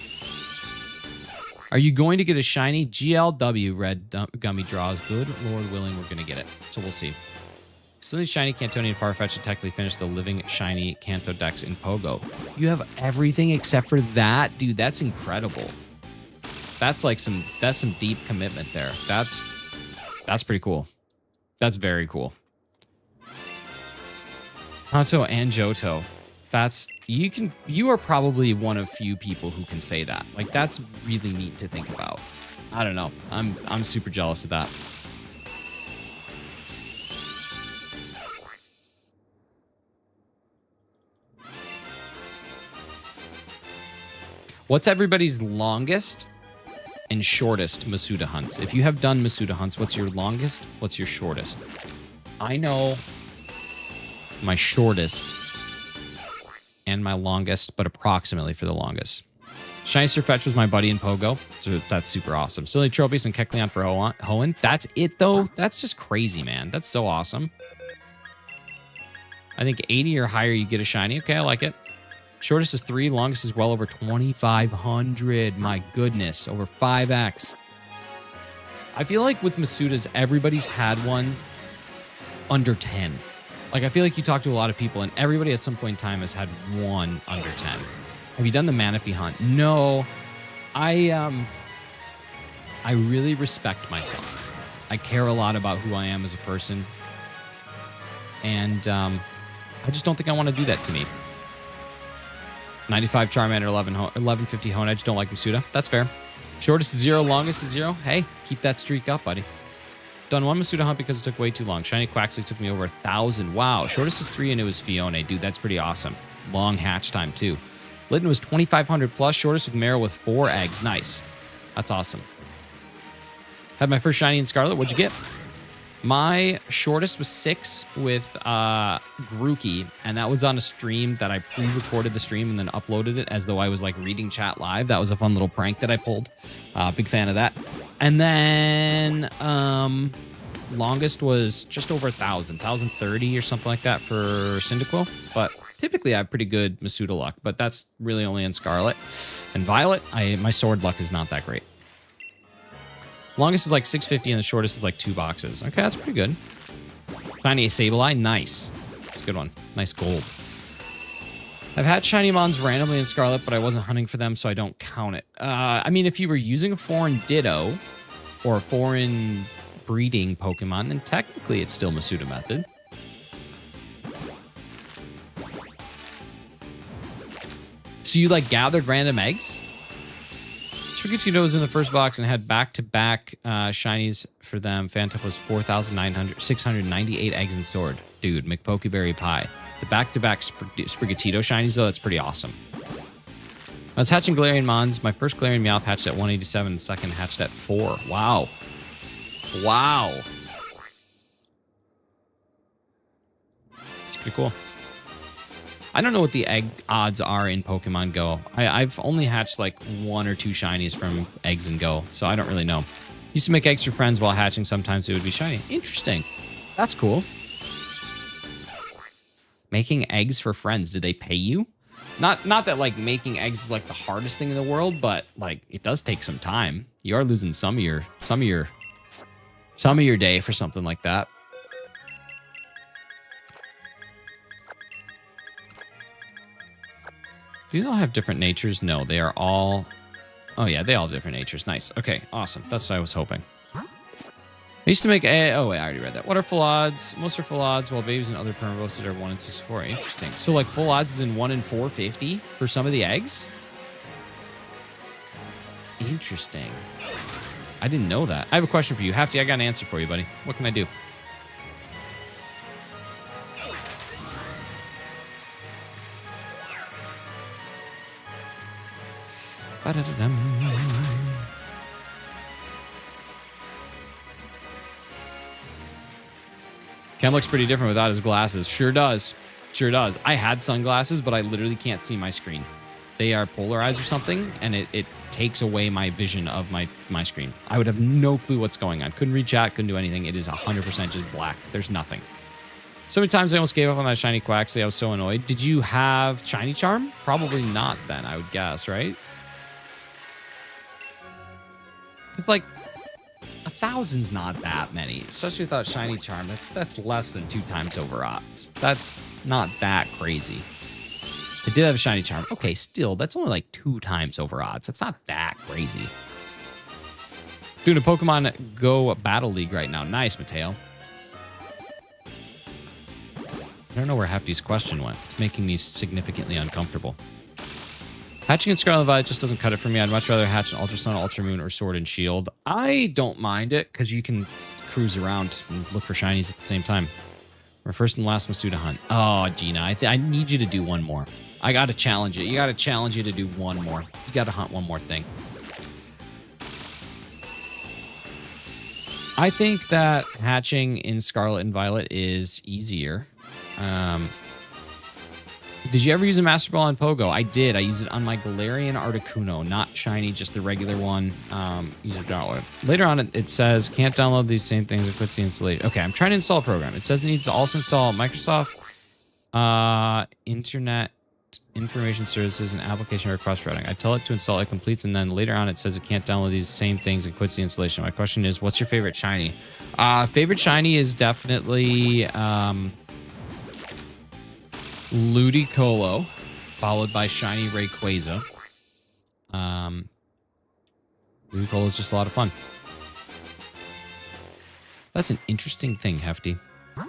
Are you going to get a shiny GLW red gummy draws? Good Lord willing, we're going to get it. So we'll see. Still need shiny Cantonian Farfetch to technically finish the living shiny Kanto Dex in Pogo. You have everything except for that? Dude, that's incredible. That's like some deep commitment there. That's pretty cool. That's very cool. Kanto and Johto. You are probably one of few people who can say that. Like, that's really neat to think about. I don't know. I'm super jealous of that. What's everybody's longest and shortest Masuda hunts? If you have done Masuda hunts, what's your longest? What's your shortest? I know my shortest and my longest, but approximately for the longest. Shiny Surfetch was my buddy in Pogo, so that's super awesome. Still need Tropius and Kecleon for Hoenn. That's it, though? That's just crazy, man. That's so awesome. I think 80 or higher, you get a shiny. Okay, I like it. Shortest is 3, longest is well over 2,500. My goodness, over 5x. I feel like with Masuda's, everybody's had one under 10. Like, I feel like you talk to a lot of people, and everybody at some point in time has had one under 10. Have you done the Manaphy hunt? No. I really respect myself. I care a lot about who I am as a person. And I just don't think I want to do that to me. 95 Charmander, 1150 Honedge. Don't like Masuda. That's fair. Shortest is 0, longest is 0. Hey, keep that streak up, buddy. Done one Masuda hunt because it took way too long. Shiny Quaxley took me over 1,000. Wow. Shortest is 3 and it was Fione. Dude, that's pretty awesome. Long hatch time, too. Litten was 2,500 plus. Shortest with Marrow with 4 eggs. Nice. That's awesome. Had my first shiny in Scarlet. What'd you get? My shortest was 6 with Grookey, and that was on a stream that I pre-recorded the stream and then uploaded it as though I was like reading chat live. That was a fun little prank that I pulled. Big fan of that. And then longest was just over 1,000, 1,030 or something like that for Cyndaquil. But typically I have pretty good Masuda luck, but that's really only in Scarlet. And Violet, my sword luck is not that great. Longest is like 650 and the shortest is like 2 boxes. Okay, that's pretty good. Shiny Sableye, nice. That's a good one. Nice gold. I've had shiny mons randomly in Scarlet, but I wasn't hunting for them, so I don't count it. I mean, if you were using a foreign Ditto or a foreign breeding Pokemon, then technically it's still Masuda Method. So you like gathered random eggs? Sprigatito was in the first box and had back-to-back shinies for them. Phantom was 4,698 eggs and sword. Dude, McPokeberry Pie. The back-to-back Sprigatito shinies, though, that's pretty awesome. I was hatching Galarian Mons. My first Galarian Meowth hatched at 187, the second hatched at 4. Wow. Wow. It's pretty cool. I don't know what the egg odds are in Pokemon Go. I've only hatched like 1 or 2 shinies from eggs and Go, so I don't really know. Used to make eggs for friends while hatching. Sometimes it would be shiny. Interesting. That's cool. Making eggs for friends. Did they pay you? Not that like making eggs is like the hardest thing in the world, but like it does take some time. You are losing some of your day for something like that. Do these all have different natures? No, they are all... Oh, yeah, they all have different natures. Nice. Okay, awesome. That's what I was hoping. I used to make... Oh, wait, I already read that. What are full odds? Most are full odds, while babies and other permabosses are 1 in 64. Interesting. So, like, full odds is in 1 in 450 for some of the eggs? Interesting. I didn't know that. I have a question for you. Hefty, I got an answer for you, buddy. What can I do? Cam looks pretty different without his glasses. Sure does. Sure does. I had sunglasses, but I literally can't see my screen. They are polarized or something, and it takes away my vision of my screen. I would have no clue what's going on. Couldn't read chat, couldn't do anything. It is 100% just black. There's nothing. So many times I almost gave up on that shiny Quaxley. I was so annoyed. Did you have shiny charm? Probably not then, I would guess, right? It's like 1,000's not that many, especially without shiny charm. That's less than 2 times over odds. That's not that crazy. I did have a shiny charm. Okay, still, that's only like 2 times over odds. That's not that crazy. Doing a Pokemon Go Battle League right now. Nice, Mateo. I don't know where Hefty's question went. It's making me significantly uncomfortable. Hatching in Scarlet and Violet just doesn't cut it for me. I'd much rather hatch an Ultra Sun, Ultra Moon, or Sword and Shield. I don't mind it because you can cruise around and look for shinies at the same time. Our first and last Masuda hunt. Oh, Gina, I need you to do one more. I got to challenge it. You got to challenge you to do one more. You got to hunt one more thing. I think that hatching in Scarlet and Violet is easier. Did you ever use a Master Ball on Pogo? I did. I used it on my Galarian Articuno, not shiny, just the regular one. Use it download. Later on, it says can't download these same things. It quits the installation. Okay, I'm trying to install a program. It says it needs to also install Microsoft Internet Information Services and Application Request Routing. I tell it to install, it completes, and then later on it says it can't download these same things and quits the installation. My question is, what's your favorite shiny? Favorite shiny is definitely Ludicolo, followed by shiny Rayquaza. Ludicolo is just a lot of fun. That's an interesting thing, Hefty.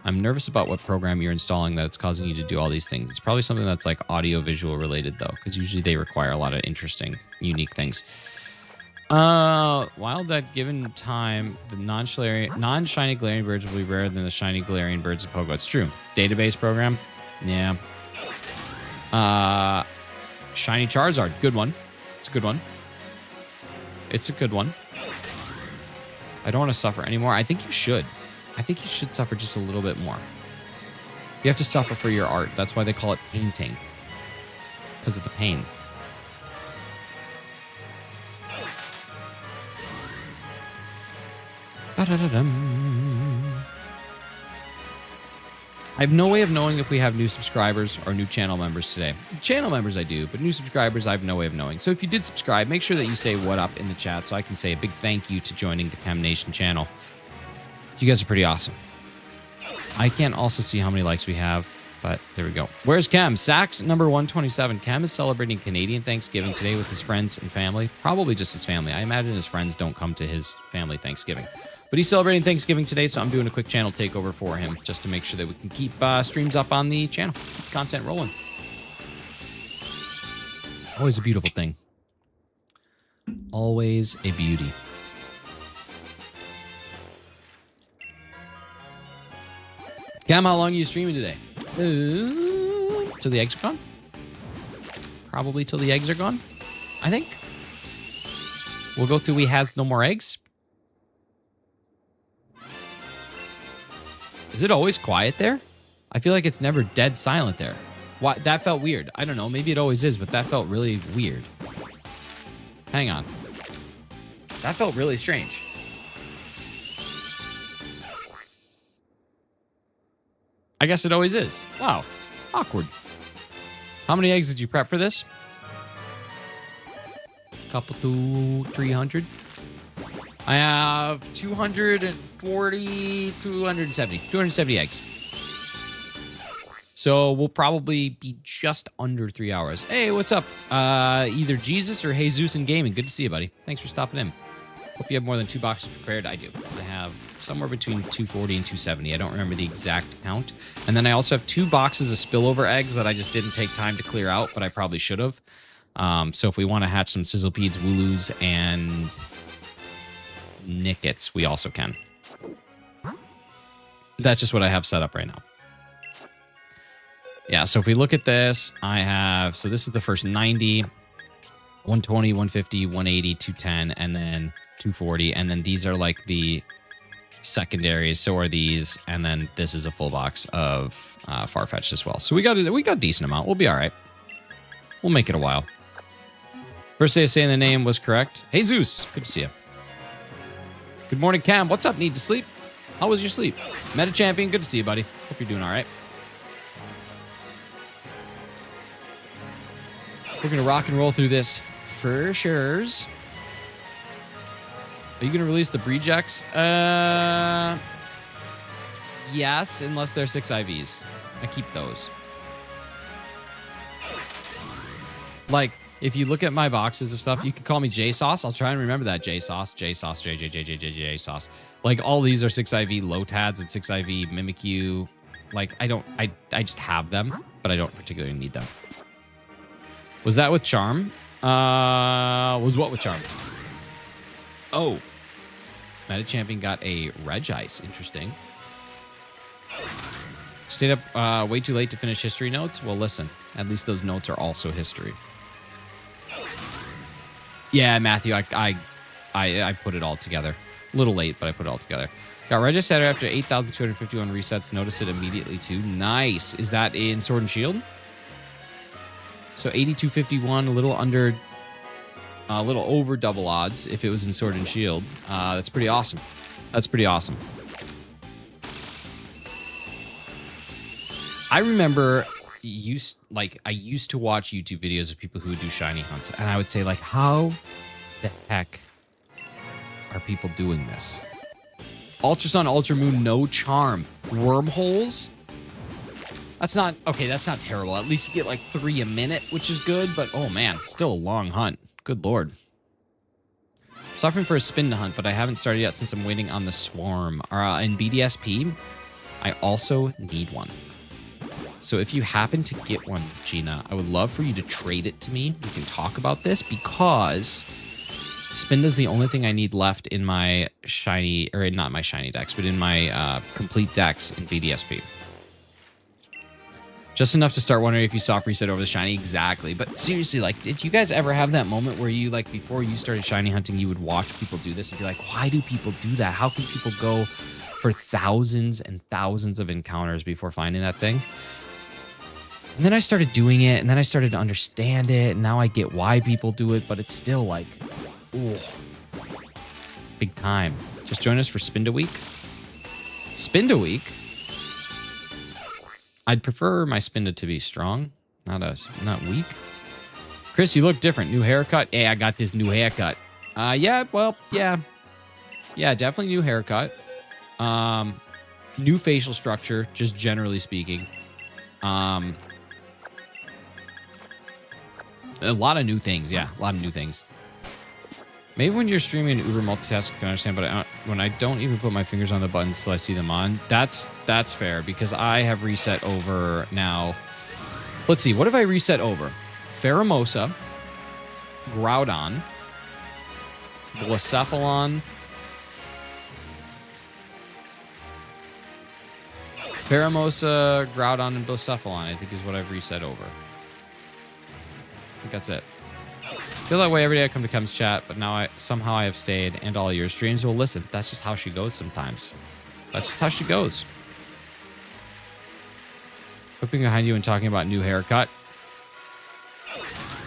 I'm nervous about what program you're installing that's causing you to do all these things. It's probably something that's like audio-visual related, though, because usually they require a lot of interesting, unique things. While that given time, the non-shiny Galarian birds will be rarer than the shiny Galarian birds of Pogo. It's true. Database program? Yeah. Shiny Charizard. Good one. It's a good one. It's a good one. I don't want to suffer anymore. I think you should. I think you should suffer just a little bit more. You have to suffer for your art. That's why they call it painting. Because of the pain. Ba-da-da-dum. I have no way of knowing if we have new subscribers or new channel members today. Channel members I do, but new subscribers I have no way of knowing. So if you did subscribe, make sure that you say what up in the chat so I can say a big thank you to joining the Chem Nation channel. You guys are pretty awesome. I can't also see how many likes we have, but there we go. Where's Chem? Sax number 127. Chem is celebrating Canadian Thanksgiving today with his friends and family. Probably just his family. I imagine his friends don't come to his family Thanksgiving. But he's celebrating Thanksgiving today, so I'm doing a quick channel takeover for him just to make sure that we can keep streams up on the channel, keep content rolling. Always a beautiful thing. Always a beauty. Cam, how long are you streaming today? Till the eggs are gone? Probably till the eggs are gone, I think. We'll go through We Has No More Eggs. Is it always quiet there? I feel like it's never dead silent there. Why? That felt weird. I don't know. Maybe it always is, but that felt really weird. Hang on. That felt really strange. I guess it always is. Wow. Awkward. How many eggs did you prep for this? Couple to 300. I have 240, 270 eggs. So we'll probably be just under 3 hours. Hey, what's up? Either Jesus or Jesus in Gaming. Good to see you, buddy. Thanks for stopping in. Hope you have more than 2 boxes prepared. I do. I have somewhere between 240 and 270. I don't remember the exact count. And then I also have 2 boxes of spillover eggs that I just didn't take time to clear out, but I probably should have. So if we want to hatch some Sizzlepedes, Wooloos, and Nickets, we also can. That's just what I have set up right now. Yeah, so if we look at this, I have... So this is the first 90. 120, 150, 180, 210, and then 240. And then these are like the secondaries. So are these. And then this is a full box of Farfetch'd as well. So we got a decent amount. We'll be all right. We'll make it a while. First day of saying the name was correct. Hey, Zeus. Good to see you. Good morning, Cam. What's up? Need to sleep? How was your sleep? Meta Champion. Good to see you, buddy. Hope you're doing all right. We're going to rock and roll through this for sure's. Are you going to release the Breejects? Yes, unless they're 6 IVs. I keep those. Like, if you look at my boxes of stuff, you can call me J-Sauce. I'll try and remember that. J-Sauce, J-Sauce, J-J-J-J-J-J-Sauce. Like, all these are 6 IV Lotads and 6 IV Mimikyu. Like, I just have them, but I don't particularly need them. Was that with Charm? Was what with Charm? Oh. Meta Champion got a Regice. Interesting. Stayed up way too late to finish history notes? Well, listen. At least those notes are also history. Yeah, Matthew, I put it all together. A little late, but I put it all together. Got Regice Saturday after 8,251 resets. Noticed it immediately, too. Nice. Is that in Sword and Shield? So 8251, a little over double odds if it was in Sword and Shield. That's pretty awesome. That's pretty awesome. I remember I used to watch YouTube videos of people who would do shiny hunts, and I would say, like, how the heck are people doing this? Ultra Sun, Ultra Moon, no charm. Wormholes? That's not terrible. At least you get like 3 a minute, which is good, but oh man, still a long hunt. Good lord. Suffering for a spin to hunt, but I haven't started yet since I'm waiting on the swarm. In BDSP, I also need one. So if you happen to get one, Gina, I would love for you to trade it to me. We can talk about this because Spinda is the only thing I need left in my shiny, or not my shiny decks, but in my complete decks in BDSP. Just enough to start wondering if you soft reset over the shiny. Exactly. But seriously, like, did you guys ever have that moment where you, like, before you started shiny hunting, you would watch people do this and be like, why do people do that? How can people go for thousands and thousands of encounters before finding that thing? And then I started doing it, and then I started to understand it, and now I get why people do it, but it's still like, ooh, big time. Just join us for Spinda Week. Spinda Week? I'd prefer my Spinda to be strong, not weak. Chris, you look different. New haircut? Hey, I got this new haircut. Yeah, definitely new haircut. New facial structure, just generally speaking. A lot of new things, yeah, a lot of new things. Maybe when you're streaming Uber multitask, I can understand, but when I don't even put my fingers on the buttons till I see them on, that's fair, because I have reset over now. Let's see, what have I reset over? Pheromosa, Groudon, Blacephalon, Pheromosa, Groudon, and Blacephalon, I think is what I've reset over. I think that's it. I feel that way every day I come to Kem's chat, but now somehow I have stayed and all your streams. Well, listen, that's just how she goes sometimes. That's just how she goes. Whipping behind you and talking about new haircut.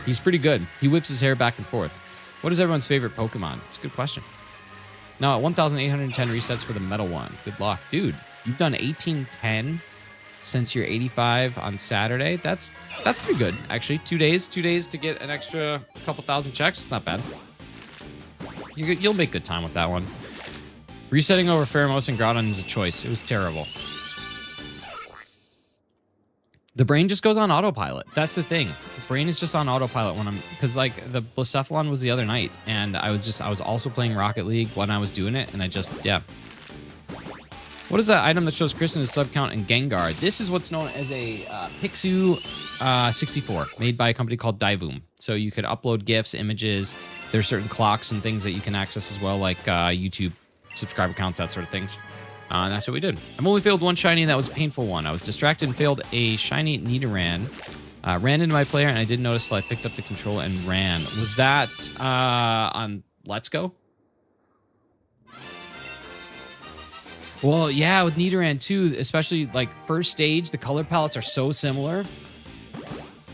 He's pretty good. He whips his hair back and forth. What is everyone's favorite Pokemon? It's a good question. Now at 1,810 resets for the metal one. Good luck. Dude, you've done 1810 since you're 85 on Saturday. That's pretty good, actually. 2 days to get an extra couple thousand checks. It's not bad. You'll make good time with that one. Resetting over Pheromosa and Groudon is a choice. It was terrible. The brain just goes on autopilot. That's the thing. The brain is just on autopilot when because like the Blacephalon was the other night, and I was also playing Rocket League when I was doing it, and yeah. What is that item that shows Kristen's sub count and Gengar? This is what's known as a Pixu 64, made by a company called Divoom. So you could upload GIFs, images. There's certain clocks and things that you can access as well, like YouTube subscriber counts, that sort of things. And that's what we did. I've only failed one shiny, and that was a painful one. I was distracted and failed a shiny Nidoran Ran into my player and I didn't notice, so I picked up the controller and ran. Was that on Let's Go? Well, yeah, with Nidoran too, especially like first stage, the color palettes are so similar.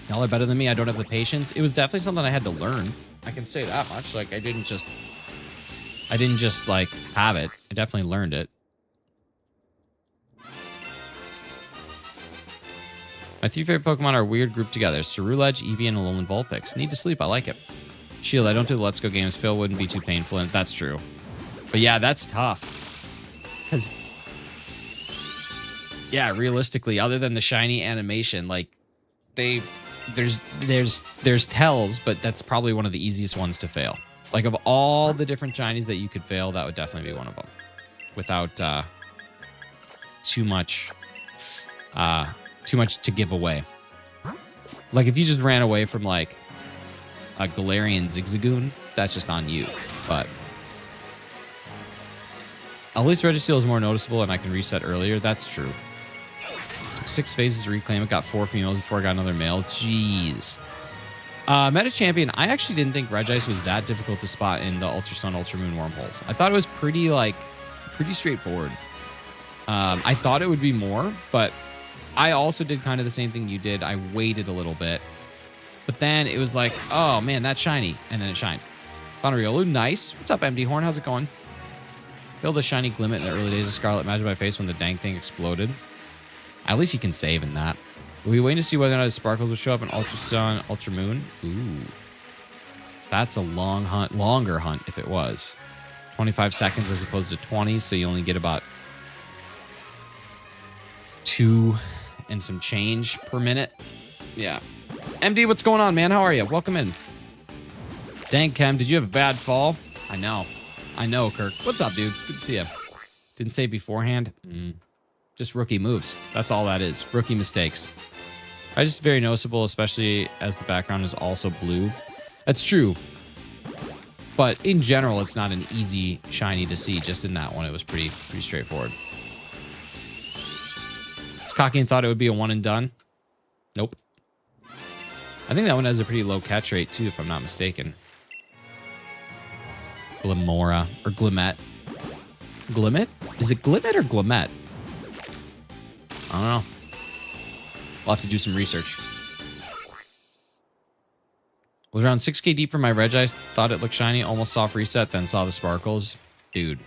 Y'all are better than me. I don't have the patience. It was definitely something I had to learn. I can say that much. Like I didn't just like have it. I definitely learned it. My 3 favorite Pokemon are weird grouped together. Ceruledge, Eevee, and Alolan Vulpix. Need to sleep. I like it. Shield, I don't do the Let's Go games. Phil wouldn't be too painful. And that's true. But yeah, that's tough. Because, yeah, realistically, other than the shiny animation, like, there's tells, but that's probably one of the easiest ones to fail. Like, of all the different shinies that you could fail, that would definitely be one of them. Without too much to give away. Like, if you just ran away from, like, a Galarian Zigzagoon, that's just on you. But at least Registeel is more noticeable and I can reset earlier. That's true. Took 6 phases to reclaim it. Got 4 females before I got another male. Jeez. Meta Champion, I actually didn't think Regice was that difficult to spot in the Ultra Sun, Ultra Moon wormholes. I thought it was pretty straightforward. I thought it would be more, but I also did kind of the same thing you did. I waited a little bit. But then it was like, oh man, that's shiny. And then it shined. Bonariolu, nice. What's up, MD Horn? How's it going? Build a shiny Glimmet in the early days of Scarlet. Imagine my face when the dang thing exploded. At least you can save in that. We'll be waiting to see whether or not his sparkles will show up in Ultra Sun, Ultra Moon. Ooh. That's a longer hunt if it was. 25 seconds as opposed to 20, so you only get about 2 and some change per minute. Yeah. MD, what's going on, man? How are you? Welcome in. Dang, Chem, did you have a bad fall? I know, Kirk. What's up, dude? Good to see you. Didn't say beforehand. Just rookie moves. That's all that is. Rookie mistakes. I just very noticeable, especially as the background is also blue. That's true. But in general, it's not an easy shiny to see. Just in that one, it was pretty straightforward. Was cocky and thought it would be a one and done. Nope. I think that one has a pretty low catch rate too, if I'm not mistaken. Glimora or Glimmet. Glimmet? Is it Glimmet or Glimmet? I don't know. I'll have to do some research. Was around 6k deep for my Regice. Thought it looked shiny. Almost soft reset. Then saw the sparkles. Dude.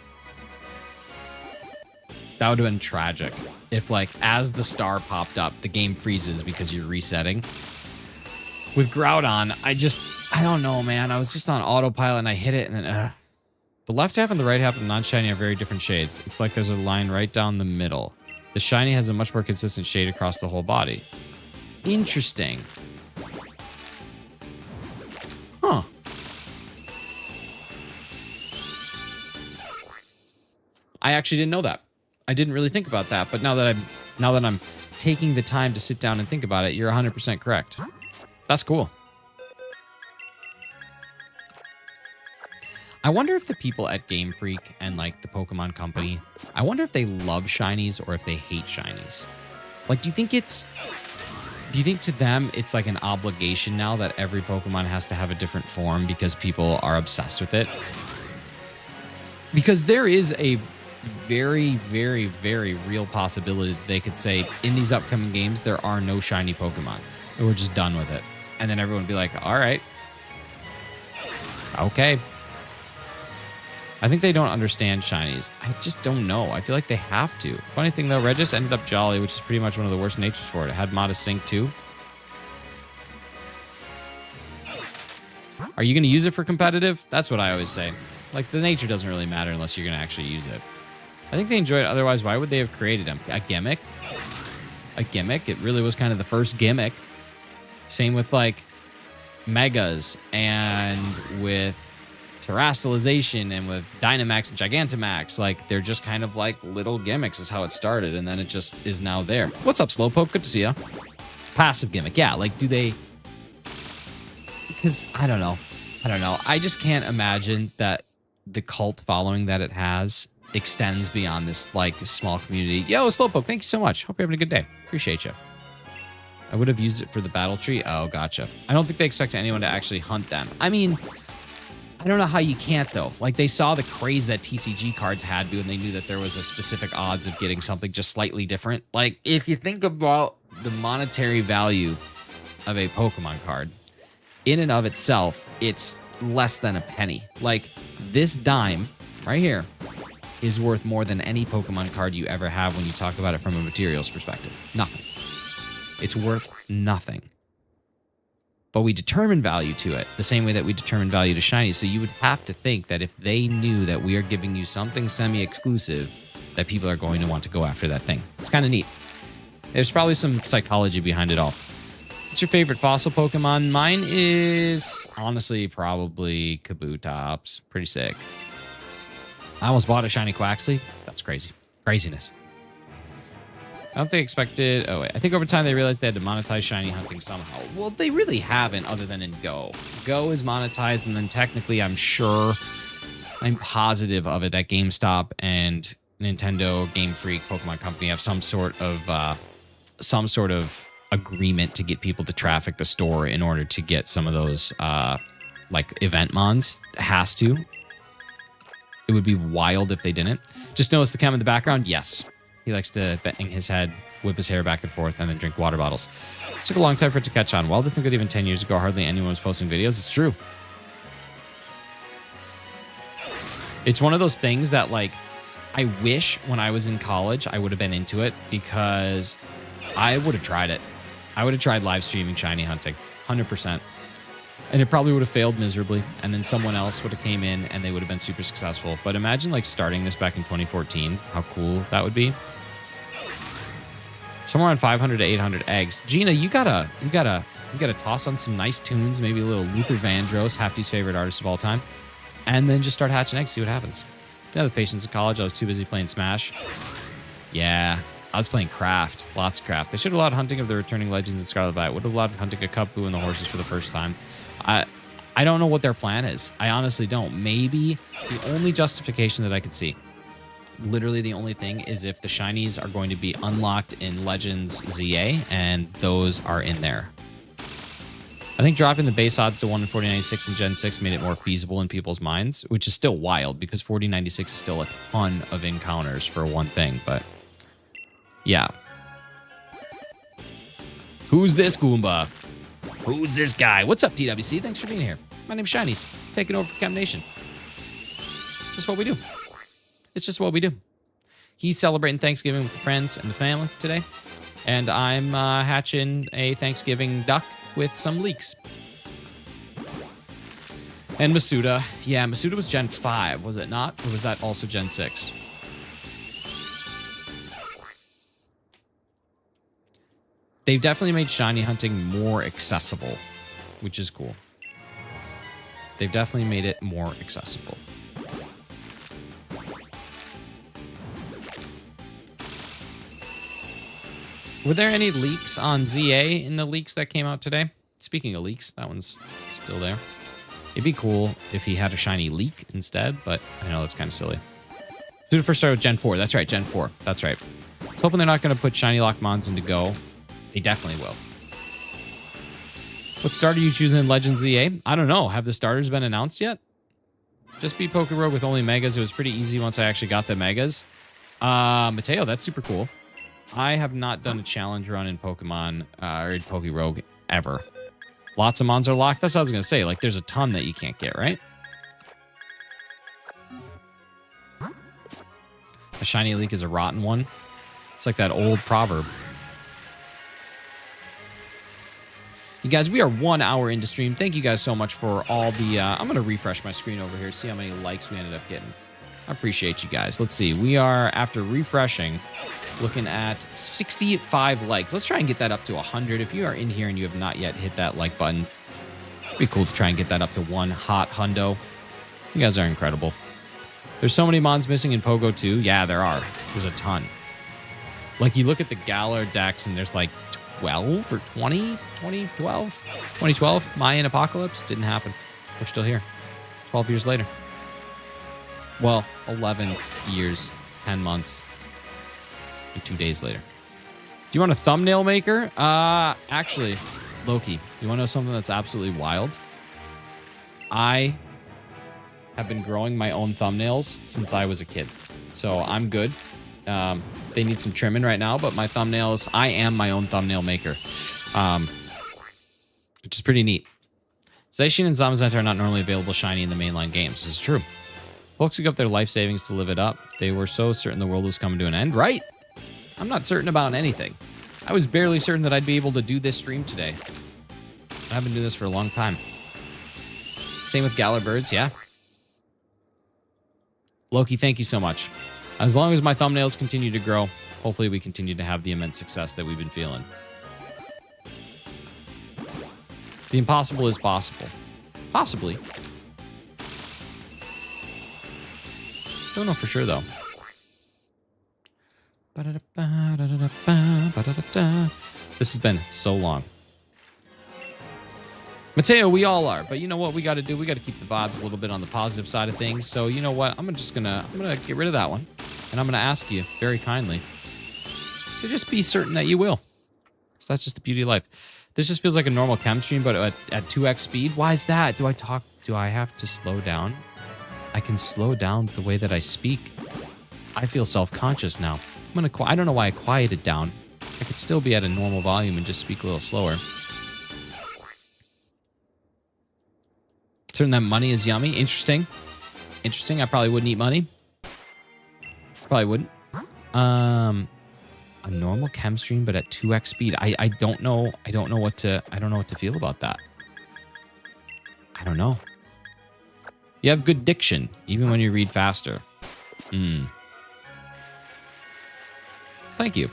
That would have been tragic. If, like, as the star popped up, the game freezes because you're resetting. With Groudon, I don't know, man. I was just on autopilot and I hit it and then, The left half and the right half of the non-shiny are very different shades. It's like there's a line right down the middle. The shiny has a much more consistent shade across the whole body. Interesting. Huh. I actually didn't know that. I didn't really think about that, but now that I'm taking the time to sit down and think about it, you're 100% correct. That's cool. I wonder if the people at Game Freak and like the Pokemon Company, I wonder if they love shinies or if they hate shinies. Like, do you think to them it's like an obligation now that every Pokemon has to have a different form because people are obsessed with it? Because there is a very, very, very real possibility that they could say in these upcoming games there are no shiny Pokemon. And we're just done with it. And then everyone would be like, all right. Okay. I think they don't understand shinies. I just don't know. I feel like they have to. Funny thing though, Regis ended up Jolly, which is pretty much one of the worst natures for it. It had modest sync too. Are you going to use it for competitive? That's what I always say. Like, the nature doesn't really matter unless you're going to actually use it. I think they enjoy it. Otherwise, why would they have created them? A gimmick? A gimmick? It really was kind of the first gimmick. Same with, like, Megas and with Terastallization and with Dynamax and Gigantamax. Like, they're just kind of like little gimmicks is how it started, and then it just is now there. What's up, Slowpoke? Good to see ya. Passive gimmick. Yeah, like, do they... Because, I don't know. I just can't imagine that the cult following that it has extends beyond this, like, small community. Yo, Slowpoke, thank you so much. Hope you're having a good day. Appreciate you. I would have used it for the battle tree. Oh, gotcha. I don't think they expect anyone to actually hunt them. I mean, I don't know how you can't, though. Like, they saw the craze that TCG cards had when they knew that there was a specific odds of getting something just slightly different. Like, if you think about the monetary value of a Pokemon card, in and of itself, it's less than a penny. Like, this dime right here is worth more than any Pokemon card you ever have when you talk about it from a materials perspective. Nothing. It's worth nothing. But we determine value to it the same way that we determine value to shiny. So you would have to think that if they knew that we are giving you something semi-exclusive, that people are going to want to go after that thing. It's kind of neat. There's probably some psychology behind it all. What's your favorite fossil Pokemon? Mine is honestly probably Kabutops. Pretty sick. I almost bought a shiny Quaxly. That's crazy. Craziness. I don't think they expected... Oh, wait. I think over time they realized they had to monetize shiny hunting somehow. Well, they really haven't other than in Go. Go is monetized, and then technically I'm positive of it that GameStop and Nintendo, Game Freak, Pokemon Company have some sort of agreement to get people to traffic the store in order to get some of those like event mons. Has to. It would be wild if they didn't. Just notice the cam in the background. Yes. He likes to bang his head, whip his hair back and forth, and then drink water bottles. It took a long time for it to catch on. Well, I think that even 10 years ago, hardly anyone was posting videos. It's true. It's one of those things that, like, I wish when I was in college, I would have been into it because I would have tried it. I would have tried live streaming shiny hunting, 100%. And it probably would have failed miserably, and then someone else would have came in and they would have been super successful. But imagine like starting this back in 2014, how cool that would be. Somewhere around 500 to 800 eggs. Gina, you gotta toss on some nice tunes, maybe a little Luther Vandross, Hefty's favorite artist of all time, and then just start hatching eggs, see what happens. Didn't have the patience in college. I was too busy playing Smash. Yeah, I was playing Craft, lots of Craft. They should have allowed hunting of the returning legends in Scarlet Violet. Would have allowed hunting a Cubfu and the horses for the first time. I don't know what their plan is. I honestly don't. Maybe the only justification that I could see, literally the only thing, is if the shinies are going to be unlocked in Legends ZA, and those are in there. I think dropping the base odds to 1 in 4096 in Gen 6 made it more feasible in people's minds, which is still wild because 4096 is still a ton of encounters for one thing, but yeah. Who's this Goomba? Who's this guy? What's up, TWC? Thanks for being here. My name's Shinies, taking over for Chem Nation. Just what we do. It's just what we do. He's celebrating Thanksgiving with the friends and the family today, and I'm hatching a Thanksgiving duck with some leeks. And Masuda. Yeah, Masuda was Gen 5, was it not? Or was that also Gen 6? They've definitely made shiny hunting more accessible, which is cool. They've definitely made it more accessible. Were there any leaks on ZA in the leaks that came out today? Speaking of leaks, that one's still there. It'd be cool if he had a shiny leak instead, but I know that's kind of silly. Dude, first started with Gen 4. That's right, Gen 4. That's right. I was hoping they're not going to put shiny lock mons into Go. They definitely will. What starter are you choosing in Legends ZA? I don't know. Have the starters been announced yet? Just beat Pokerogue with only Megas. It was pretty easy once I actually got the Megas. Mateo, that's super cool. I have not done a challenge run in Pokemon or in Pokerogue ever. Lots of mons are locked. That's what I was going to say. Like, there's a ton that you can't get, right? A shiny leak is a rotten one. It's like that old proverb. You guys, we are 1 hour into stream. Thank you guys so much for all the... I'm going to refresh my screen over here, see how many likes we ended up getting. I appreciate you guys. Let's see. We are, after refreshing, looking at 65 likes. Let's try and get that up to 100. If you are in here and you have not yet hit that like button, it'd be cool to try and get that up to 1 hot hundo. You guys are incredible. There's so many mons missing in Pogo 2. Yeah, there are. There's a ton. Like, you look at the Galar decks, and there's like 12 or 20, 2012, Mayan Apocalypse. Didn't happen. We're still here. 12 years later. Well, 11 years, 10 months, and 2 days later. Do you want a thumbnail maker? Actually, Loki, you want to know something that's absolutely wild? I have been growing my own thumbnails since I was a kid. So I'm good. They need some trimming right now, but my thumbnails, I am my own thumbnail maker. Which is pretty neat. Zaishin and Zamazenta are not normally available shiny in the mainline games. This is true. Folks who give up their life savings to live it up. They were so certain the world was coming to an end. Right? I'm not certain about anything. I was barely certain that I'd be able to do this stream today. I've been doing this for a long time. Same with Galar Birds, yeah. Loki, thank you so much. As long as my thumbnails continue to grow, hopefully we continue to have the immense success that we've been feeling. The impossible is possible. Possibly. Don't know for sure, though. This has been so long. Mateo, we all are, but you know what we got to do? We got to keep the vibes a little bit on the positive side of things. So you know what? I'm gonna get rid of that one, and I'm gonna ask you very kindly. So just be certain that you will. So that's just the beauty of life. This just feels like a normal chem stream, but at 2x speed. Why is that? Do I have to slow down? I can slow down the way that I speak. I feel self-conscious now. I don't know why I quieted down. I could still be at a normal volume and just speak a little slower. Certain that money is yummy. Interesting. Interesting. I probably wouldn't eat money. Probably wouldn't. A normal chem stream, but at 2x speed. I don't know. I don't know what to feel about that. I don't know. You have good diction, even when you read faster. Thank you.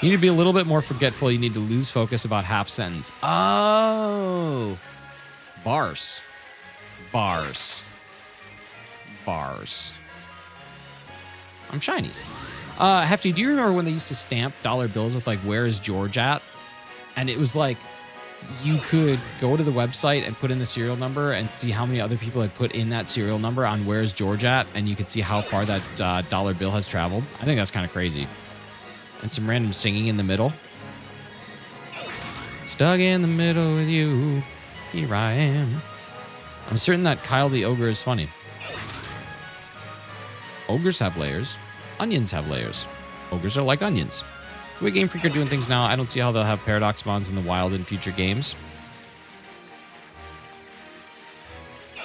You need to be a little bit more forgetful. You need to lose focus about half sentence. Oh. Bars. Bars. Bars. I'm Chinese. Hefty, do you remember when they used to stamp dollar bills with like, where is George at? And it was like, you could go to the website and put in the serial number and see how many other people had put in that serial number on where's George at, and you could see how far that dollar bill has traveled. I think that's kind of crazy. And some random singing in the middle. Stuck in the middle with you, here I am. I'm certain that Kyle the Ogre is funny. Ogres have layers. Onions have layers. Ogres are like onions. The way Game Freak are doing things now, I don't see how they'll have paradox bonds in the wild in future games.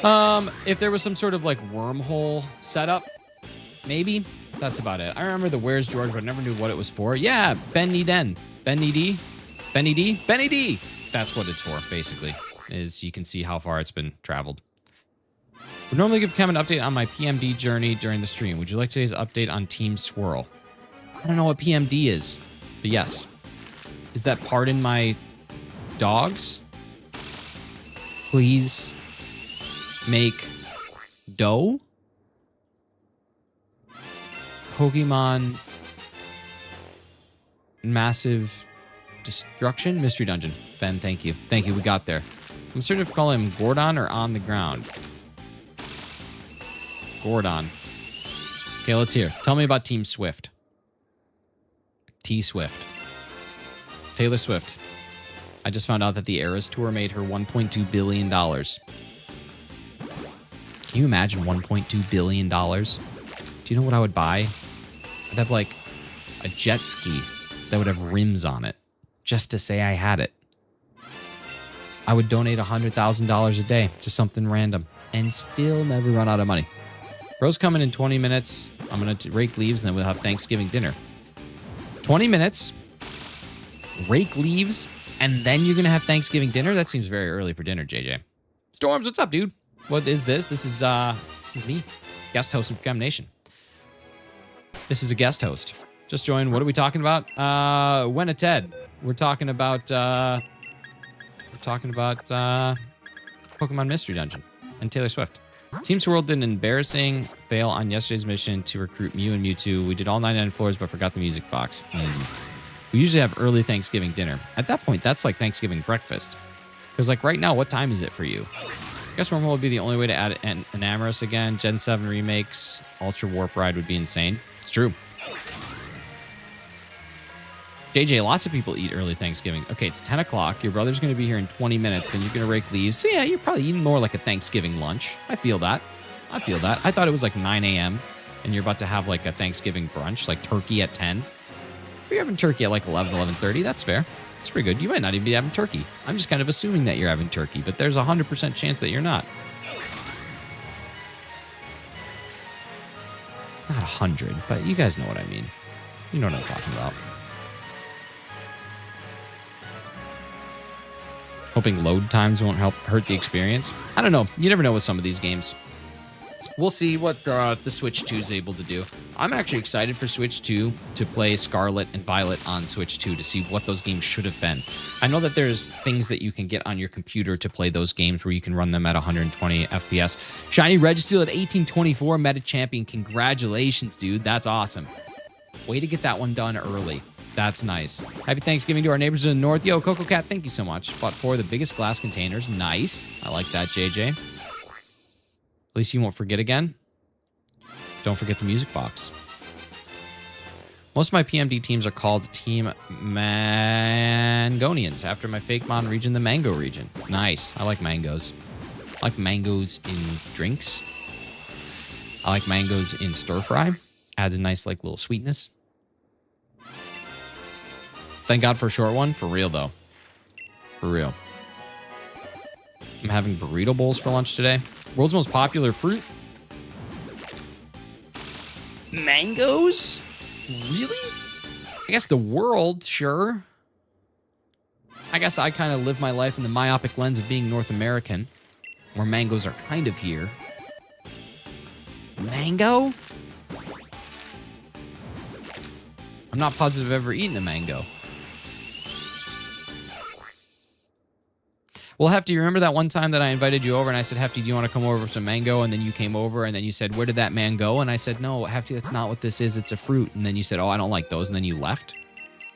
If there was some sort of like wormhole setup, maybe. That's about it. I remember the Where's George, but I never knew what it was for. Yeah, Benny Den. Benny D? Benny D? Benny D! That's what it's for, basically, is you can see how far it's been traveled. Would normally give Cam an update on my PMD journey during the stream. Would you like today's update on Team Swirl? I don't know what PMD is, but yes. Is that pardon my dogs? Please make dough? Pokemon Massive Destruction? Mystery Dungeon. Ben, thank you. Thank you, we got there. I'm certain if call him Gordon or On the Ground. Gordon. Okay, let's hear. Tell me about Team Swift. T Swift. Taylor Swift. I just found out that the Eras Tour made her $1.2 billion. Can you imagine $1.2 billion? Do you know what I would buy? I'd have like a jet ski that would have rims on it just to say I had it. I would donate $100,000 a day to something random and still never run out of money. Bro's coming in 20 minutes. I'm going to rake leaves and then we'll have Thanksgiving dinner. 20 minutes, rake leaves, and then you're going to have Thanksgiving dinner? That seems very early for dinner, JJ. Storms, what's up, dude? What is this? This is me, guest host of Chem Nation. This is a guest host. Just joined. What are we talking about? When a Ted. We're talking about Pokemon Mystery Dungeon and Taylor Swift. Team Swirl did an embarrassing fail on yesterday's mission to recruit Mew and Mewtwo. We did all 99 floors, but forgot the music box. We usually have early Thanksgiving dinner. At that point, that's like Thanksgiving breakfast. Because like right now, what time is it for you? I guess Wormhole would be the only way to add an Enamorous again. Gen 7 remakes, Ultra Warp Ride would be insane. It's true. JJ, lots of people eat early Thanksgiving. Okay, it's 10 o'clock. Your brother's going to be here in 20 minutes. Then you're going to rake leaves. So, yeah, you're probably eating more like a Thanksgiving lunch. I feel that. I thought it was like 9 a.m. and you're about to have like a Thanksgiving brunch, like turkey at 10. But you're having turkey at like 11, 11:30. That's fair. It's pretty good. You might not even be having turkey. I'm just kind of assuming that you're having turkey, but there's a 100% chance that you're not. Not 100, but you guys know what I mean. You know what I'm talking about. Hoping load times won't hurt the experience. I don't know. You never know with some of these games. We'll see what the Switch 2 is able to do. I'm actually excited for Switch 2 to play Scarlet and Violet on Switch 2 to see what those games should have been. I know that there's things that you can get on your computer to play those games where you can run them at 120 FPS. Shiny Registeel at 1824 Meta Champion. Congratulations, dude. That's awesome. Way to get that one done early. That's nice. Happy Thanksgiving to our neighbors in the north. Yo, Coco Cat, thank you so much. Bought 4 of the biggest glass containers. Nice. I like that, JJ. At least you won't forget again. Don't forget the music box. Most of my PMD teams are called Team Mangonians after my fake mon region, the Mango region. Nice. I like mangoes. I like mangoes in drinks. I like mangoes in stir fry. Adds a nice like little sweetness. Thank God for a short one. For real, though. For real. I'm having burrito bowls for lunch today. World's most popular fruit? Mangoes? Really? I guess the world, sure. I guess I kind of live my life in the myopic lens of being North American, where mangoes are kind of here. Mango? I'm not positive I've ever eaten a mango. Well, Hefty, remember that one time that I invited you over and I said, Hefty, do you want to come over for some mango? And then you came over and then you said, where did that man go? And I said, no, Hefty, that's not what this is. It's a fruit. And then you said, oh, I don't like those. And then you left.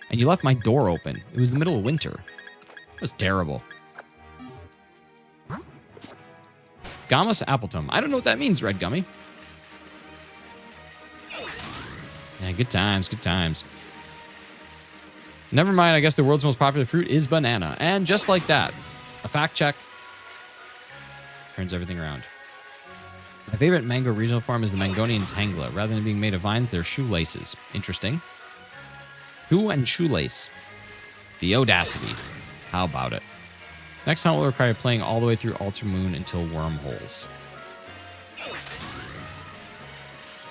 And you left my door open. It was the middle of winter. It was terrible. Gamas Appletum. I don't know what that means, Red Gummy. Yeah, good times, good times. Never mind, I guess the world's most popular fruit is banana. And just like that, a fact check turns everything around. My favorite mango regional form is the Mangonian Tangla. Rather than being made of vines, they're shoelaces. Interesting. Shoe and shoelace. The audacity. How about it? Next hunt will require playing all the way through Ultra Moon until wormholes.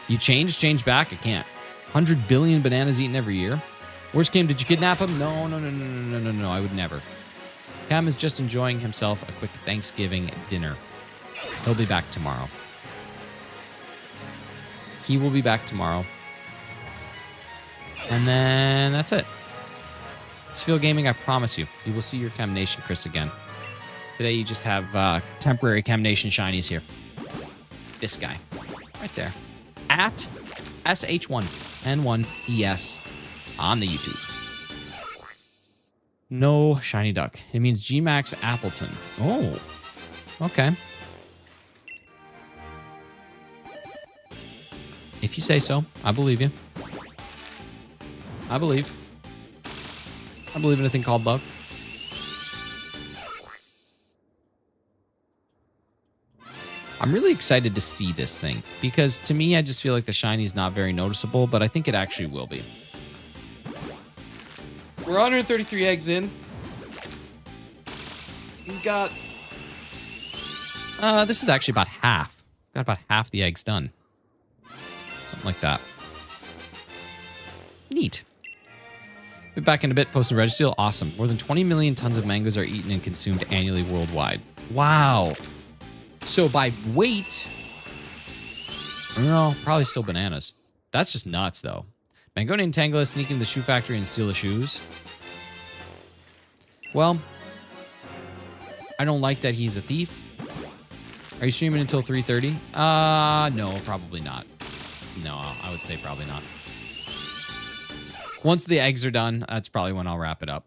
You change back? I can't. 100 billion bananas eaten every year. Worst game, did you kidnap him? No, I would never. Cam is just enjoying himself a quick Thanksgiving dinner. He'll be back tomorrow. He will be back tomorrow. And then that's it. Sphil Gaming, I promise you, you will see your Cam Nation Chris again. Today you just have temporary Cam Nation shinies here. This guy. Right there. At SH1N1ES on the YouTube. No shiny duck. It means Gmax Appleton. Oh, okay. If you say so, I believe you. I believe in a thing called love. I'm really excited to see this thing because to me, I just feel like the shiny is not very noticeable, but I think it actually will be. We're 133 eggs in. We've got... this is actually about half. Got about half the eggs done. Something like that. Neat. Be back in a bit. Posted Registeel. Awesome. More than 20 million tons of mangoes are eaten and consumed annually worldwide. Wow. So by weight... No, probably still bananas. That's just nuts, though. Mangonian Tangela sneaking the shoe factory and steal the shoes. Well, I don't like that he's a thief. Are you streaming until 3:30? No, probably not. No, I would say probably not. Once the eggs are done, that's probably when I'll wrap it up.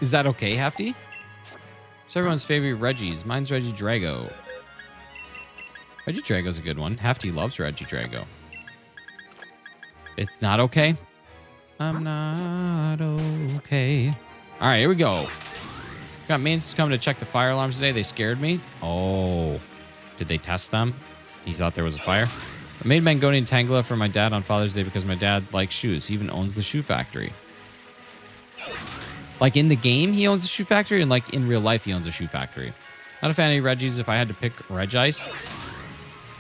Is that okay, Hefty? It's everyone's favorite Reggies. Mine's Reggie Drago. Regidrago's a good one. Hefty loves Regidrago. It's not okay. I'm not okay. All right, here we go. Got maintenance coming to check the fire alarms today. They scared me. Oh, did they test them? He thought there was a fire. I made Mangonian Tangela for my dad on Father's Day because my dad likes shoes. He even owns the shoe factory. Like in the game, he owns a shoe factory, and like in real life, he owns a shoe factory. Not a fan of Reggie's. If I had to pick Regice,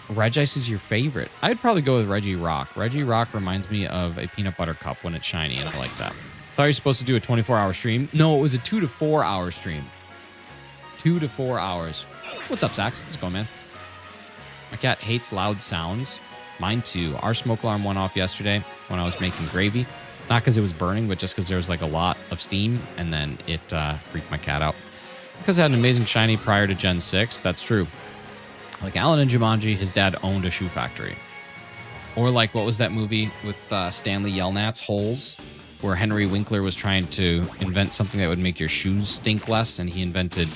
Regice is your favorite. I'd probably go with Reggie Rock. Reggie Rock reminds me of a peanut butter cup when it's shiny, and I like that. Thought you were supposed to do a 24-hour stream. No, it was a 2 to 4 hour stream. 2 to 4 hours. What's up, Sax? How's it going, man? My cat hates loud sounds. Mine too. Our smoke alarm went off yesterday when I was making gravy. Not because it was burning, but just because there was like a lot of steam, and then it freaked my cat out. Because I had an amazing shiny prior to Gen 6. That's true. Like Alan and Jumanji, his dad owned a shoe factory. Or like, what was that movie with Stanley Yelnats, Holes, where Henry Winkler was trying to invent something that would make your shoes stink less, and he invented...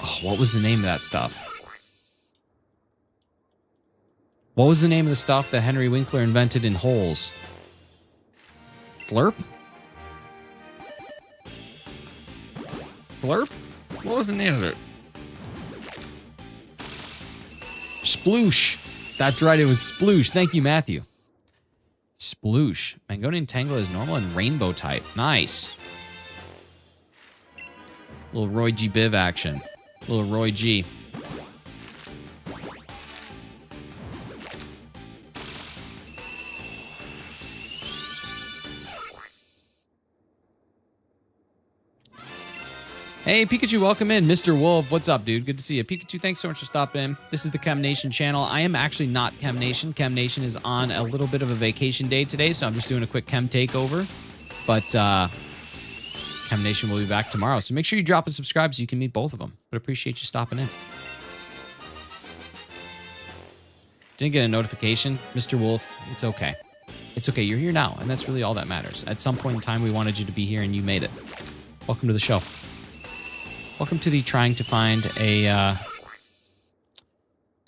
Oh, what was the name of that stuff? What was the name of the stuff that Henry Winkler invented in Holes? Flurp? Flurp? What was the name of it? Sploosh. That's right, it was Sploosh. Thank you, Matthew. Sploosh. Mangonian Tangela is normal and rainbow type. Nice. Little Roy G. Biv action. Little Roy G. Hey, Pikachu, welcome in. Mr. Wolf, what's up, dude? Good to see you. Pikachu, thanks so much for stopping in. This is the Chem Nation channel. I am actually not Chem Nation. Chem Nation is on a little bit of a vacation day today, so I'm just doing a quick Chem takeover. But Chem Nation will be back tomorrow, so make sure you drop a subscribe so you can meet both of them. But appreciate you stopping in. Didn't get a notification. Mr. Wolf, it's okay. It's okay. You're here now, and that's really all that matters. At some point in time, we wanted you to be here, and you made it. Welcome to the show. Welcome to the trying to find a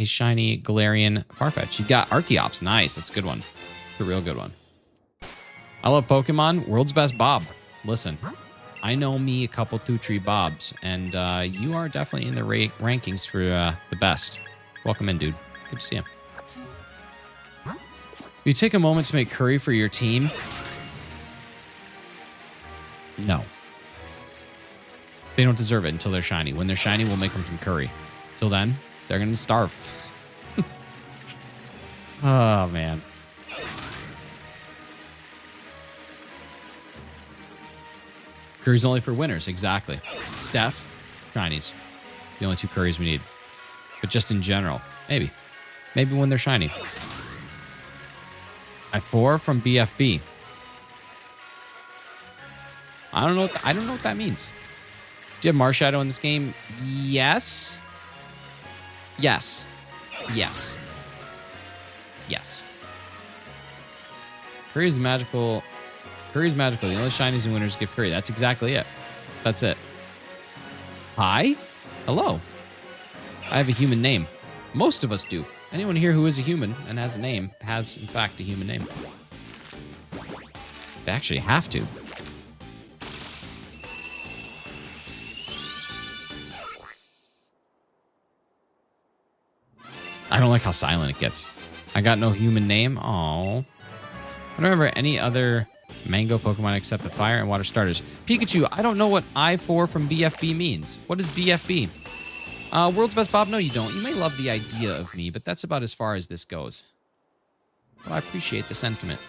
shiny Galarian Farfetch'd. You got Archeops. Nice. That's a good one. It's a real good one. I love Pokemon. World's best Bob. Listen, I know me a couple 2-tree Bobs, and you are definitely in the rankings for the best. Welcome in, dude. Good to see you. You take a moment to make curry for your team? No. They don't deserve it until they're shiny. When they're shiny, we'll make them some curry. Till then, they're going to starve. Oh, man. Curry's only for winners. Exactly. Steph, shinies. The only 2 curries we need. But just in general. Maybe. Maybe when they're shiny. At 4 from BFB. I don't know what that means. Do you have Marshadow in this game? Yes. Yes. Yes. Yes. Curry is magical. Curry is magical. The only shinies and winners give curry. That's exactly it. That's it. Hi? Hello. I have a human name. Most of us do. Anyone here who is a human and has a name has, in fact, a human name. They actually have to. I don't like how silent it gets. I got no human name. Aww. I don't remember any other mango Pokemon except the fire and water starters. Pikachu, I don't know what I4 from BFB means. What is BFB? World's best Bob? No, you don't. You may love the idea of me, but that's about as far as this goes. Well, I appreciate the sentiment.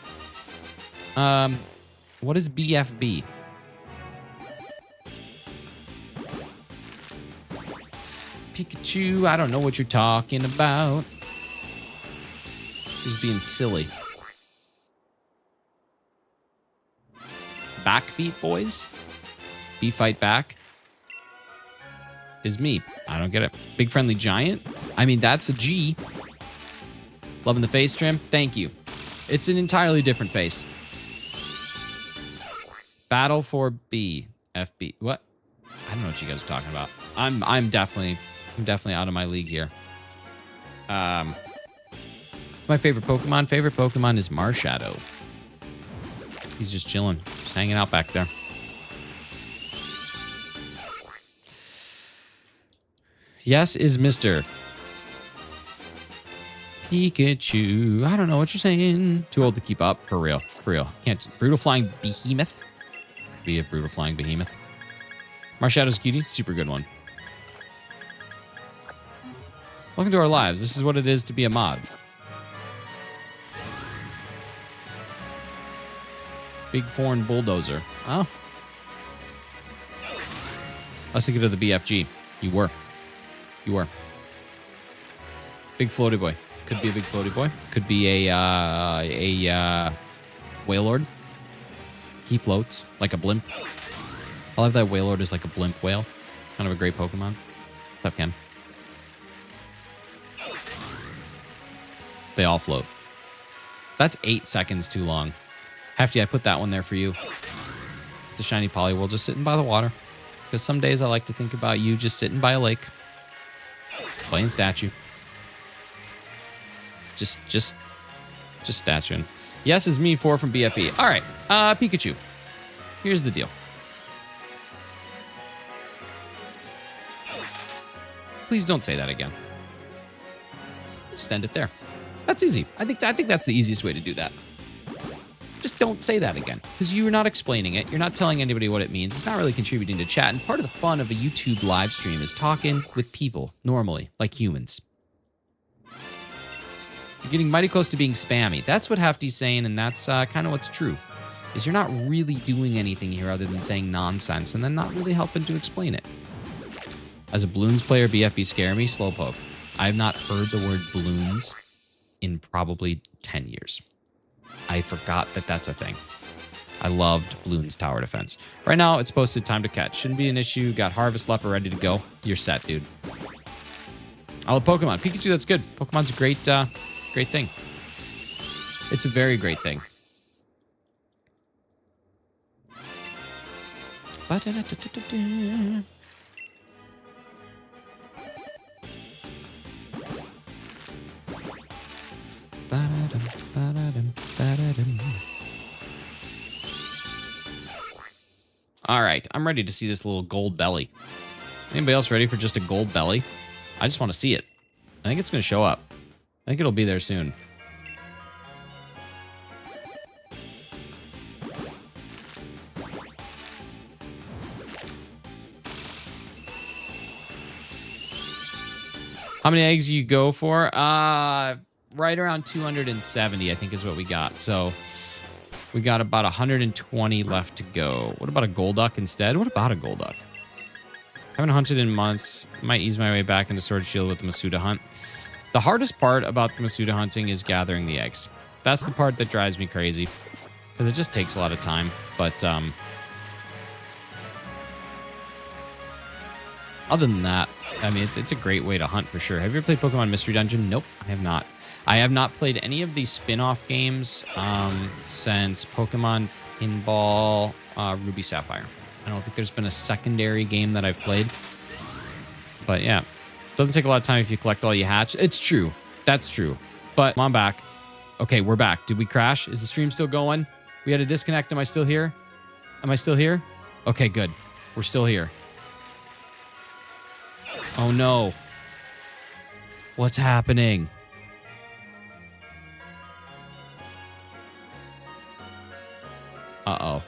What is BFB? Pikachu, I don't know what you're talking about. Just being silly. Back feet, boys? B fight back? Is me. I don't get it. Big friendly giant? I mean, that's a G. Loving the face trim? Thank you. It's an entirely different face. Battle for B. FB. What? I don't know what you guys are talking about. I'm definitely out of my league here. It's my favorite Pokemon. Favorite Pokemon is Marshadow. He's just chilling, just hanging out back there. Yes is Mr. Pikachu. I don't know what you're saying. Too old to keep up. For real. For real. Can't. Brutal Flying Behemoth. Be a Brutal Flying Behemoth. Marshadow's cutie. Super good one. Welcome to our lives. This is what it is to be a mod. Big foreign bulldozer. Oh. Let's take it to the BFG. You were. You were. Big floaty boy. Could be a big floaty boy. Could be a Wailord. He floats like a blimp. I love that Wailord is like a blimp whale. Kind of a great Pokemon. What's up, Ken? They all float. That's 8 seconds too long. Hefty, I put that one there for you. It's a shiny Poliwhirl just sitting by the water. Because some days I like to think about you just sitting by a lake. Playing statue. Just statuing. Yes is me, 4 from BFE. All right, Pikachu. Here's the deal. Please don't say that again. Just end it there. That's easy. I think that's the easiest way to do that. Just don't say that again, because you're not explaining it. You're not telling anybody what it means. It's not really contributing to chat. And part of the fun of a YouTube live stream is talking with people normally, like humans. You're getting mighty close to being spammy. That's what Hefty's saying, and that's kind of what's true. Is you're not really doing anything here other than saying nonsense and then not really helping to explain it. As a Bloons player, BFB scare me, Slowpoke. I have not heard the word balloons in probably 10 years. I forgot that that's a thing. I loved Bloons Tower Defense. Right now, it's posted time to catch. Shouldn't be an issue. Got Harvest Leper ready to go. You're set, dude. I love Pokemon. Pikachu, that's good. Pokemon's a great thing. It's a very great thing. All right, I'm ready to see this little gold belly. Anybody else ready for just a gold belly? I just want to see it. I think it's going to show up. I think it'll be there soon. How many eggs you go for? Right around 270, I think, is what we got. So we got about 120 left to go. What about a Golduck instead? What about a Golduck? Haven't hunted in months. Might ease my way back into Sword Shield with the Masuda hunt. The hardest part about the Masuda hunting is gathering the eggs. That's the part that drives me crazy. Because it just takes a lot of time. But other than that, I mean, it's a great way to hunt for sure. Have you ever played Pokemon Mystery Dungeon? Nope, I have not. I have not played any of these spin-off games since Pokemon Pinball Ruby Sapphire. I don't think there's been a secondary game that I've played. But yeah, doesn't take a lot of time if you collect all you hatch. It's true. That's true. But I'm back. Okay, we're back. Did we crash? Is the stream still going? We had a disconnect. Am I still here? Am I still here? Okay, good. We're still here. Oh no. What's happening? Uh-oh.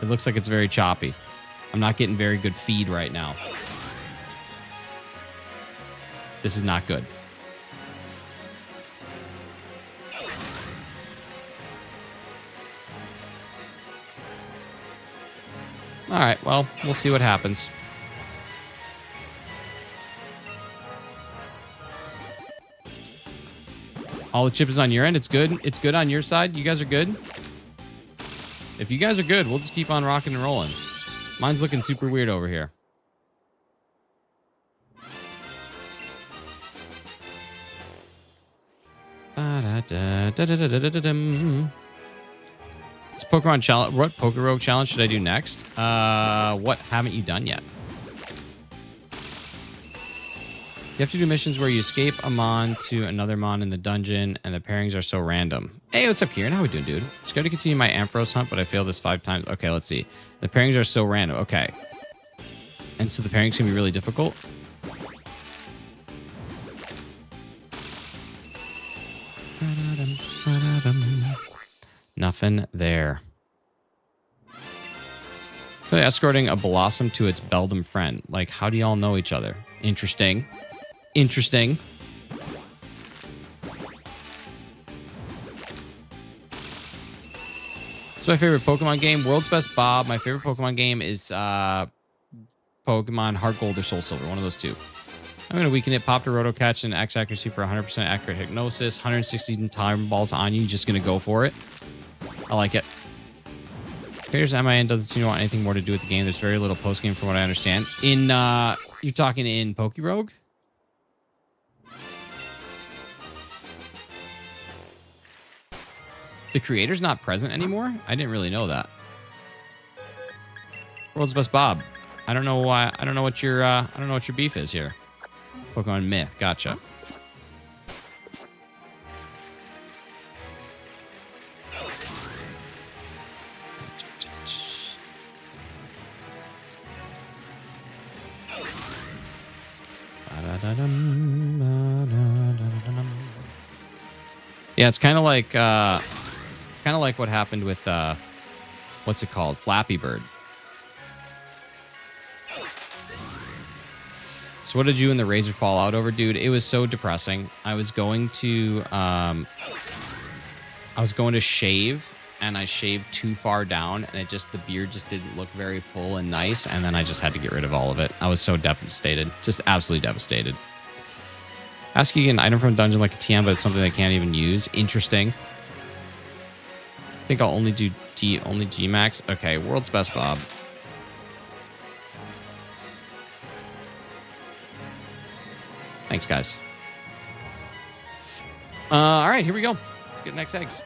It looks like it's very choppy. I'm not getting very good feed right now. This is not good. All right, well, we'll see what happens. All the chip is on your end. It's good. It's good on your side. You guys are good. If you guys are good, we'll just keep on rocking and rolling. Mine's looking super weird over here. It's Pokemon challenge. What Pokerogue challenge should I do next? What haven't you done yet? You have to do missions where you escape a mon to another mon in the dungeon, and the pairings are so random. Hey, what's up, Kieran? How we doing, dude? It's good to continue my Ampharos hunt, but I failed this 5 times. Okay, let's see. The pairings are so random. Okay. And so the pairings can be really difficult. Nothing there. Really escorting a blossom to its Beldum friend. Like, how do y'all know each other? Interesting. Interesting. It's my favorite Pokemon game. World's Best Bob. My favorite Pokemon game is Pokemon Heart Gold or Soul Silver. One of those two. I'm going to weaken it. Pop to Roto Catch and X accuracy for 100% accurate hypnosis. 160 time balls on you. Just going to go for it. I like it. Creators MIN doesn't seem to want anything more to do with the game. There's very little post game from what I understand. In you're talking in Pokerogue? The creator's not present anymore? I didn't really know that. World's Best Bob. I don't know why. I don't know what your beef is here. Pokemon Myth. Gotcha. Yeah, it's kind of like what happened with what's it called? Flappy Bird. So what did you and the Razor fall out over, dude? It was so depressing. I was going to shave, and I shaved too far down, and the beard just didn't look very full and nice, and then I just had to get rid of all of it. I was so devastated. Just absolutely devastated. Ask you to get an item from a dungeon like a TM, but it's something they can't even use. Interesting. I think I'll only do G-Max. Okay, World's Best Bob. Thanks, guys. All right, here we go. Let's get next eggs.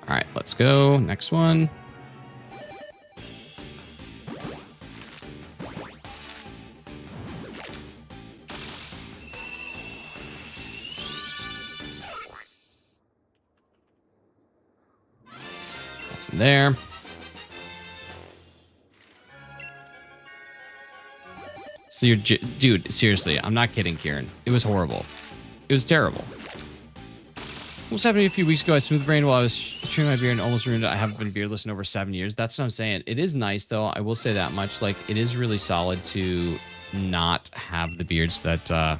All right, let's go. Next one. Nothing there. So you're, dude, seriously, I'm not kidding, Kieran. It was horrible. It was terrible. What was happening a few weeks ago? I smooth brained while I was trimming my beard and almost ruined it. I haven't been beardless in over 7 years. That's what I'm saying. It is nice, though. I will say that much. Like, it is really solid to not have the beards that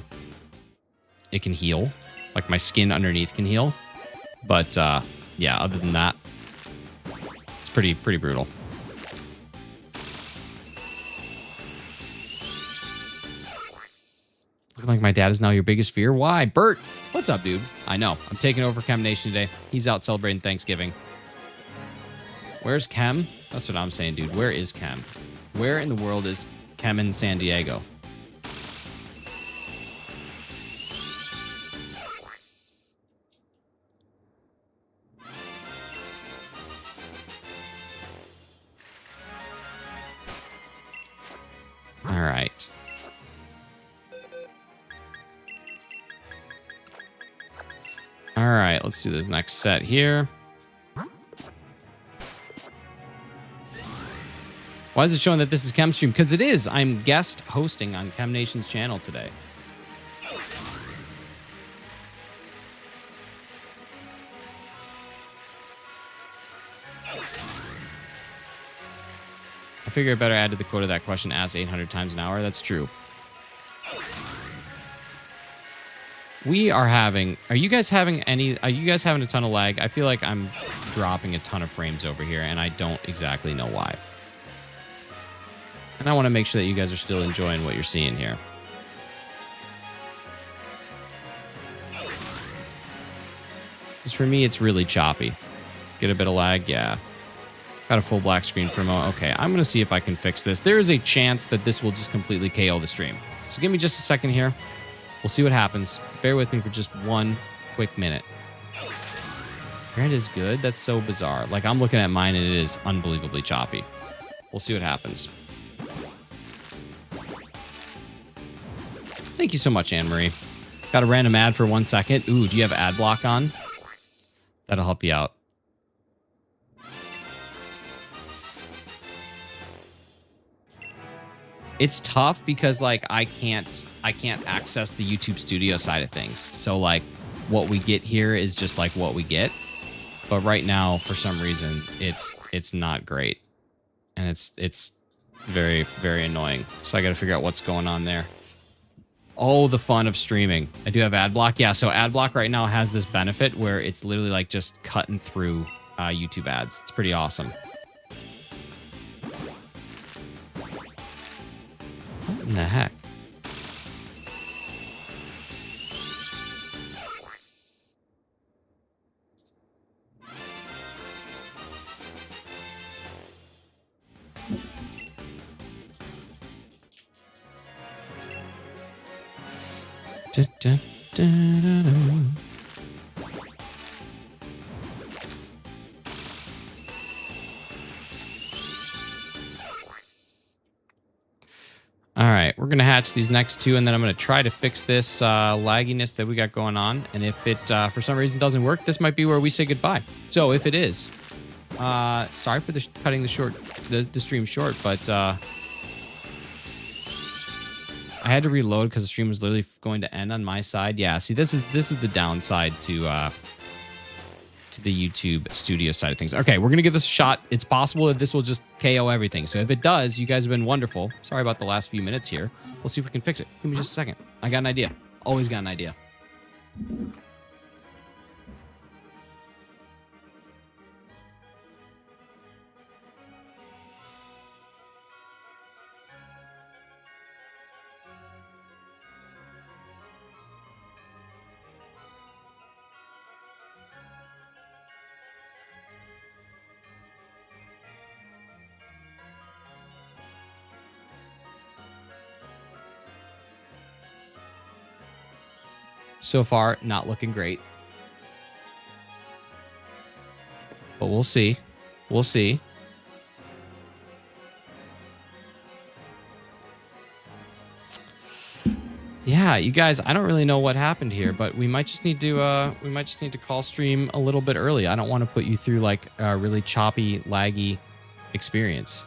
it can heal. Like, my skin underneath can heal. But, yeah, other than that, it's pretty brutal. Looking like my dad is now your biggest fear. Why? Bert, what's up, dude? I know. I'm taking over Chem Nation today. He's out celebrating Thanksgiving. Where's Chem? That's what I'm saying, dude. Where is Chem? Where in the world is Chem in San Diego? All right. All right, let's do this next set here. Why is it showing that this is Chem Stream? Because it is. I'm guest hosting on Chem Nation's channel today. I figure I better add to the quote of that question, asked 800 times an hour. That's true. We are having... Are you guys having a ton of lag? I feel like I'm dropping a ton of frames over here, and I don't exactly know why. And I want to make sure that you guys are still enjoying what you're seeing here. Because for me, it's really choppy. Get a bit of lag? Yeah. Got a full black screen for a moment. Okay, I'm going to see if I can fix this. There is a chance that this will just completely KO the stream. So give me just a second here. We'll see what happens. Bear with me for just one quick minute. Granted is good. That's so bizarre. Like, I'm looking at mine and it is unbelievably choppy. We'll see what happens. Thank you so much, Anne-Marie. Got a random ad for 1 second. Ooh, do you have ad block on? That'll help you out. It's tough because like I can't access the YouTube Studio side of things. So like what we get here is just like what we get. But right now, for some reason, it's not great. And it's very, very annoying. So I got to figure out what's going on there. Oh, the fun of streaming. I do have ad block. Yeah, so ad block right now has this benefit where it's literally like just cutting through YouTube ads. It's pretty awesome. What in the heck? Da, da, da, da, da. All right, we're going to hatch these next two, and then I'm going to try to fix this lagginess that we got going on. And if it, for some reason, doesn't work, this might be where we say goodbye. So if it is, sorry for cutting the stream short, but I had to reload because the stream was literally going to end on my side. Yeah, see, this is the downside to the YouTube Studio side of things. Okay, we're going to give this a shot. It's possible that this will just KO everything. So if it does, you guys have been wonderful. Sorry about the last few minutes here. We'll see if we can fix it. Give me just a second. I got an idea. Always got an idea. So far, not looking great. But we'll see. We'll see. Yeah, you guys, I don't really know what happened here, but we might just need to call stream a little bit early. I don't want to put you through like a really choppy, laggy experience.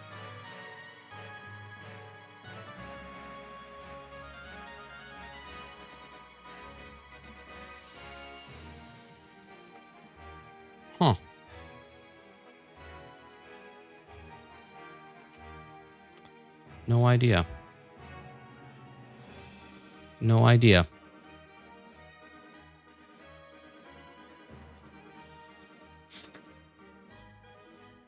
Huh. No idea. No idea.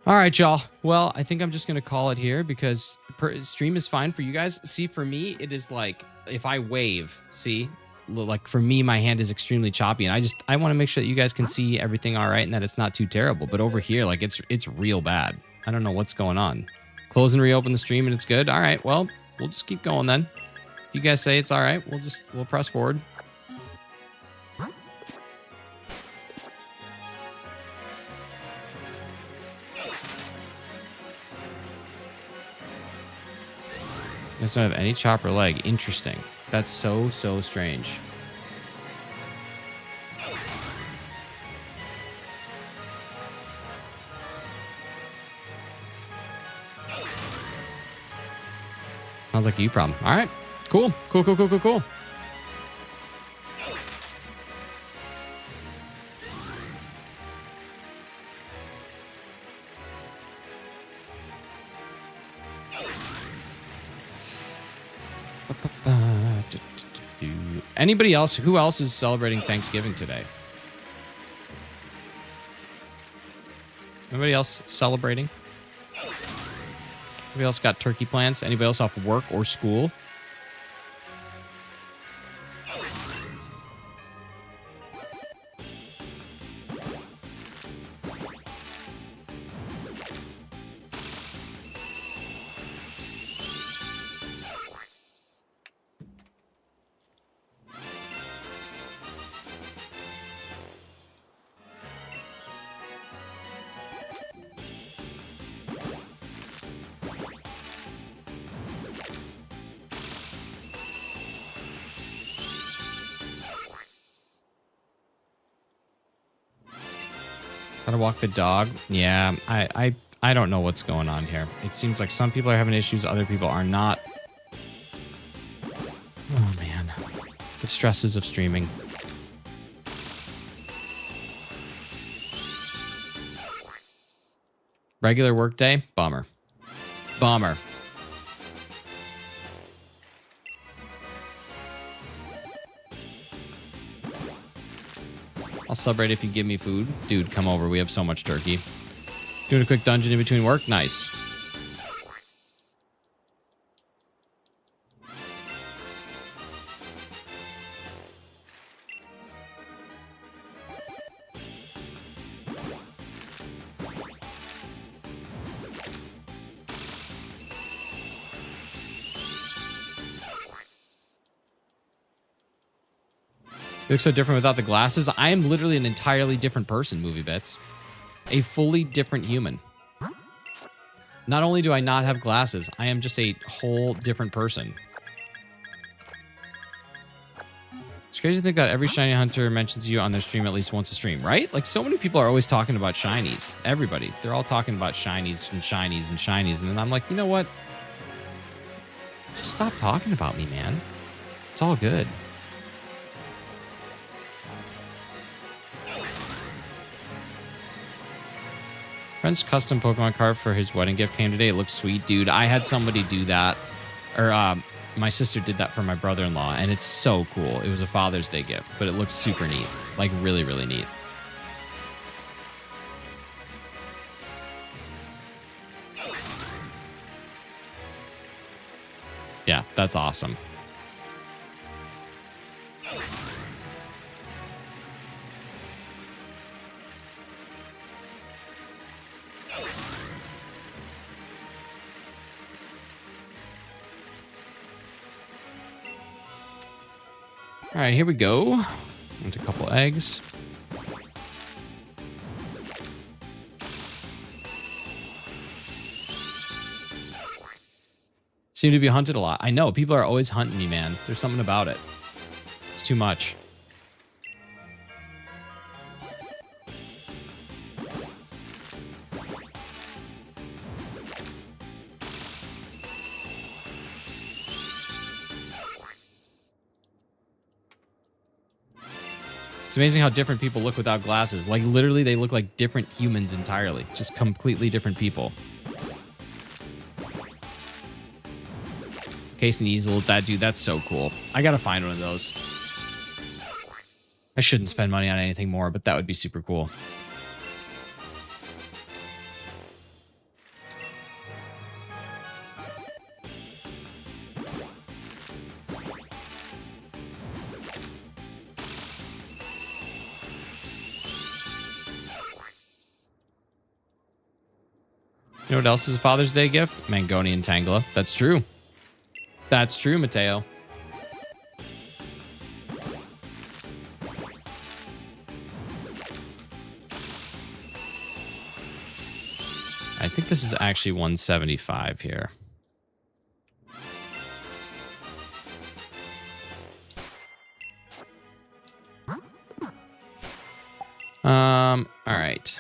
All right, y'all. Well, I think I'm just going to call it here because stream is fine for you guys. See, for me, it is like if I wave, see, like for me, my hand is extremely choppy and I want to make sure that you guys can see everything all right and that it's not too terrible. But over here, like it's real bad. I don't know what's going on. Close and reopen the stream and it's good. All right, well, we'll just keep going then. If you guys say it's all right, we'll press forward. You guys don't have any chopper leg. Interesting. That's so strange. Sounds like a you problem. All right. Cool. Cool. Anybody else? Who else is celebrating Thanksgiving today? Anybody else celebrating? Anybody else got turkey plans? Anybody else off work or school? Gotta walk the dog. Yeah, I don't know what's going on here. It seems like some people are having issues, other people are not. Oh man, the stresses of streaming. Regular workday, bummer. Bummer. I'll celebrate if you give me food. Dude, come over. We have so much turkey. Doing a quick dungeon in between work? Nice. You look so different without the glasses. I am literally an entirely different person, Movie Bits. A fully different human. Not only do I not have glasses, I am just a whole different person. It's crazy to think that every shiny hunter mentions you on their stream at least once a stream, right? Like, so many people are always talking about shinies. Everybody. They're all talking about shinies and shinies and shinies. And then I'm like, you know what? Just stop talking about me, man. It's all good. Friend's custom Pokemon card for his wedding gift came today. It looks sweet, dude. I had somebody do that. Or my sister did that for my brother-in-law, and it's so cool. It was a Father's Day gift, but it looks super neat. Like, really, really neat. Yeah, that's awesome. All right, here we go. Into a couple eggs. Seem to be hunted a lot. I know, people are always hunting me, man. There's something about it. It's too much. It's amazing how different people look without glasses. Like, literally, they look like different humans entirely. Just completely different people. Case and easel with that, dude. That's so cool. I gotta find one of those. I shouldn't spend money on anything more, but that would be super cool. You know what else is a Father's Day gift? Mangonian Tangela. That's true. That's true, Mateo. I think this is actually 175 here. All right.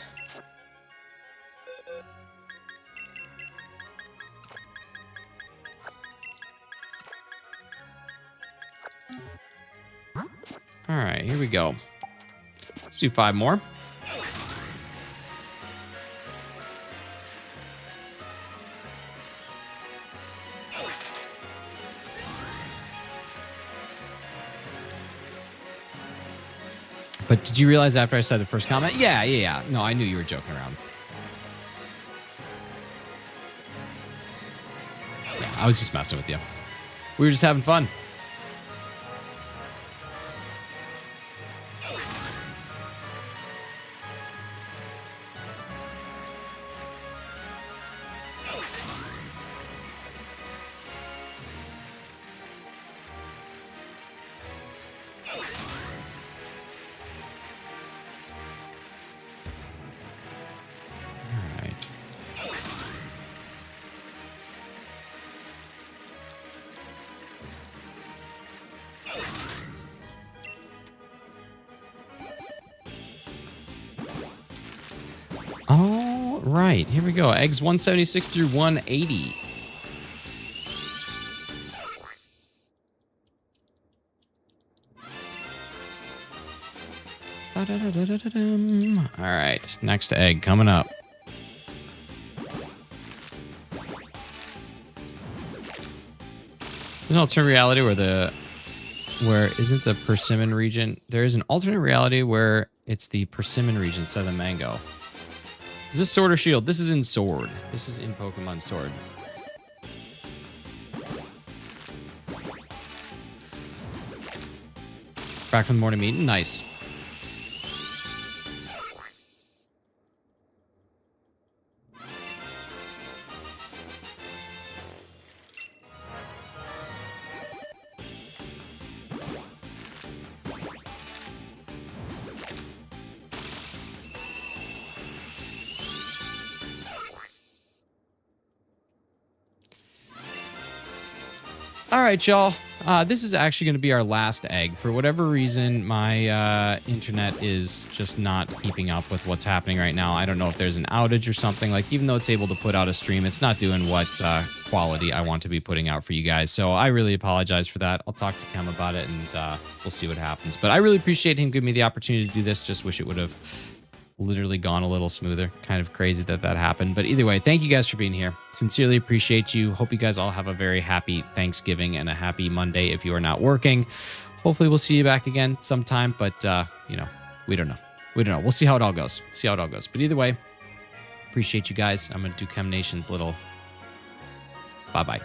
All right, here we go. Let's do 5 more. But did you realize after I said the first comment? Yeah. No, I knew you were joking around. Yeah, I was just messing with you. We were just having fun. right, here we go. Eggs 176 through 180. All right, next egg coming up. There's an alternate reality where isn't the persimmon region? There is an alternate reality where it's the persimmon region instead of the mango. Is this Sword or Shield? This is in Sword. This is in Pokemon Sword. Back from the morning meeting. Nice. All right, y'all. This is actually going to be our last egg. For whatever reason, my internet is just not keeping up with what's happening right now. I don't know if there's an outage or something. Like, even though it's able to put out a stream, it's not doing what quality I want to be putting out for you guys. So I really apologize for that. I'll talk to Cam about it, and we'll see what happens. But I really appreciate him giving me the opportunity to do this. Just wish it would have literally gone a little smoother. Kind of crazy that happened. But either way, thank you guys for being here. Sincerely appreciate you. Hope you guys all have a very happy Thanksgiving and a happy Monday if you are not working. Hopefully we'll see you back again sometime, but you know, we don't know. We'll see how it all goes. But either way, appreciate you guys. I'm going to do Chem Nation's little bye-bye.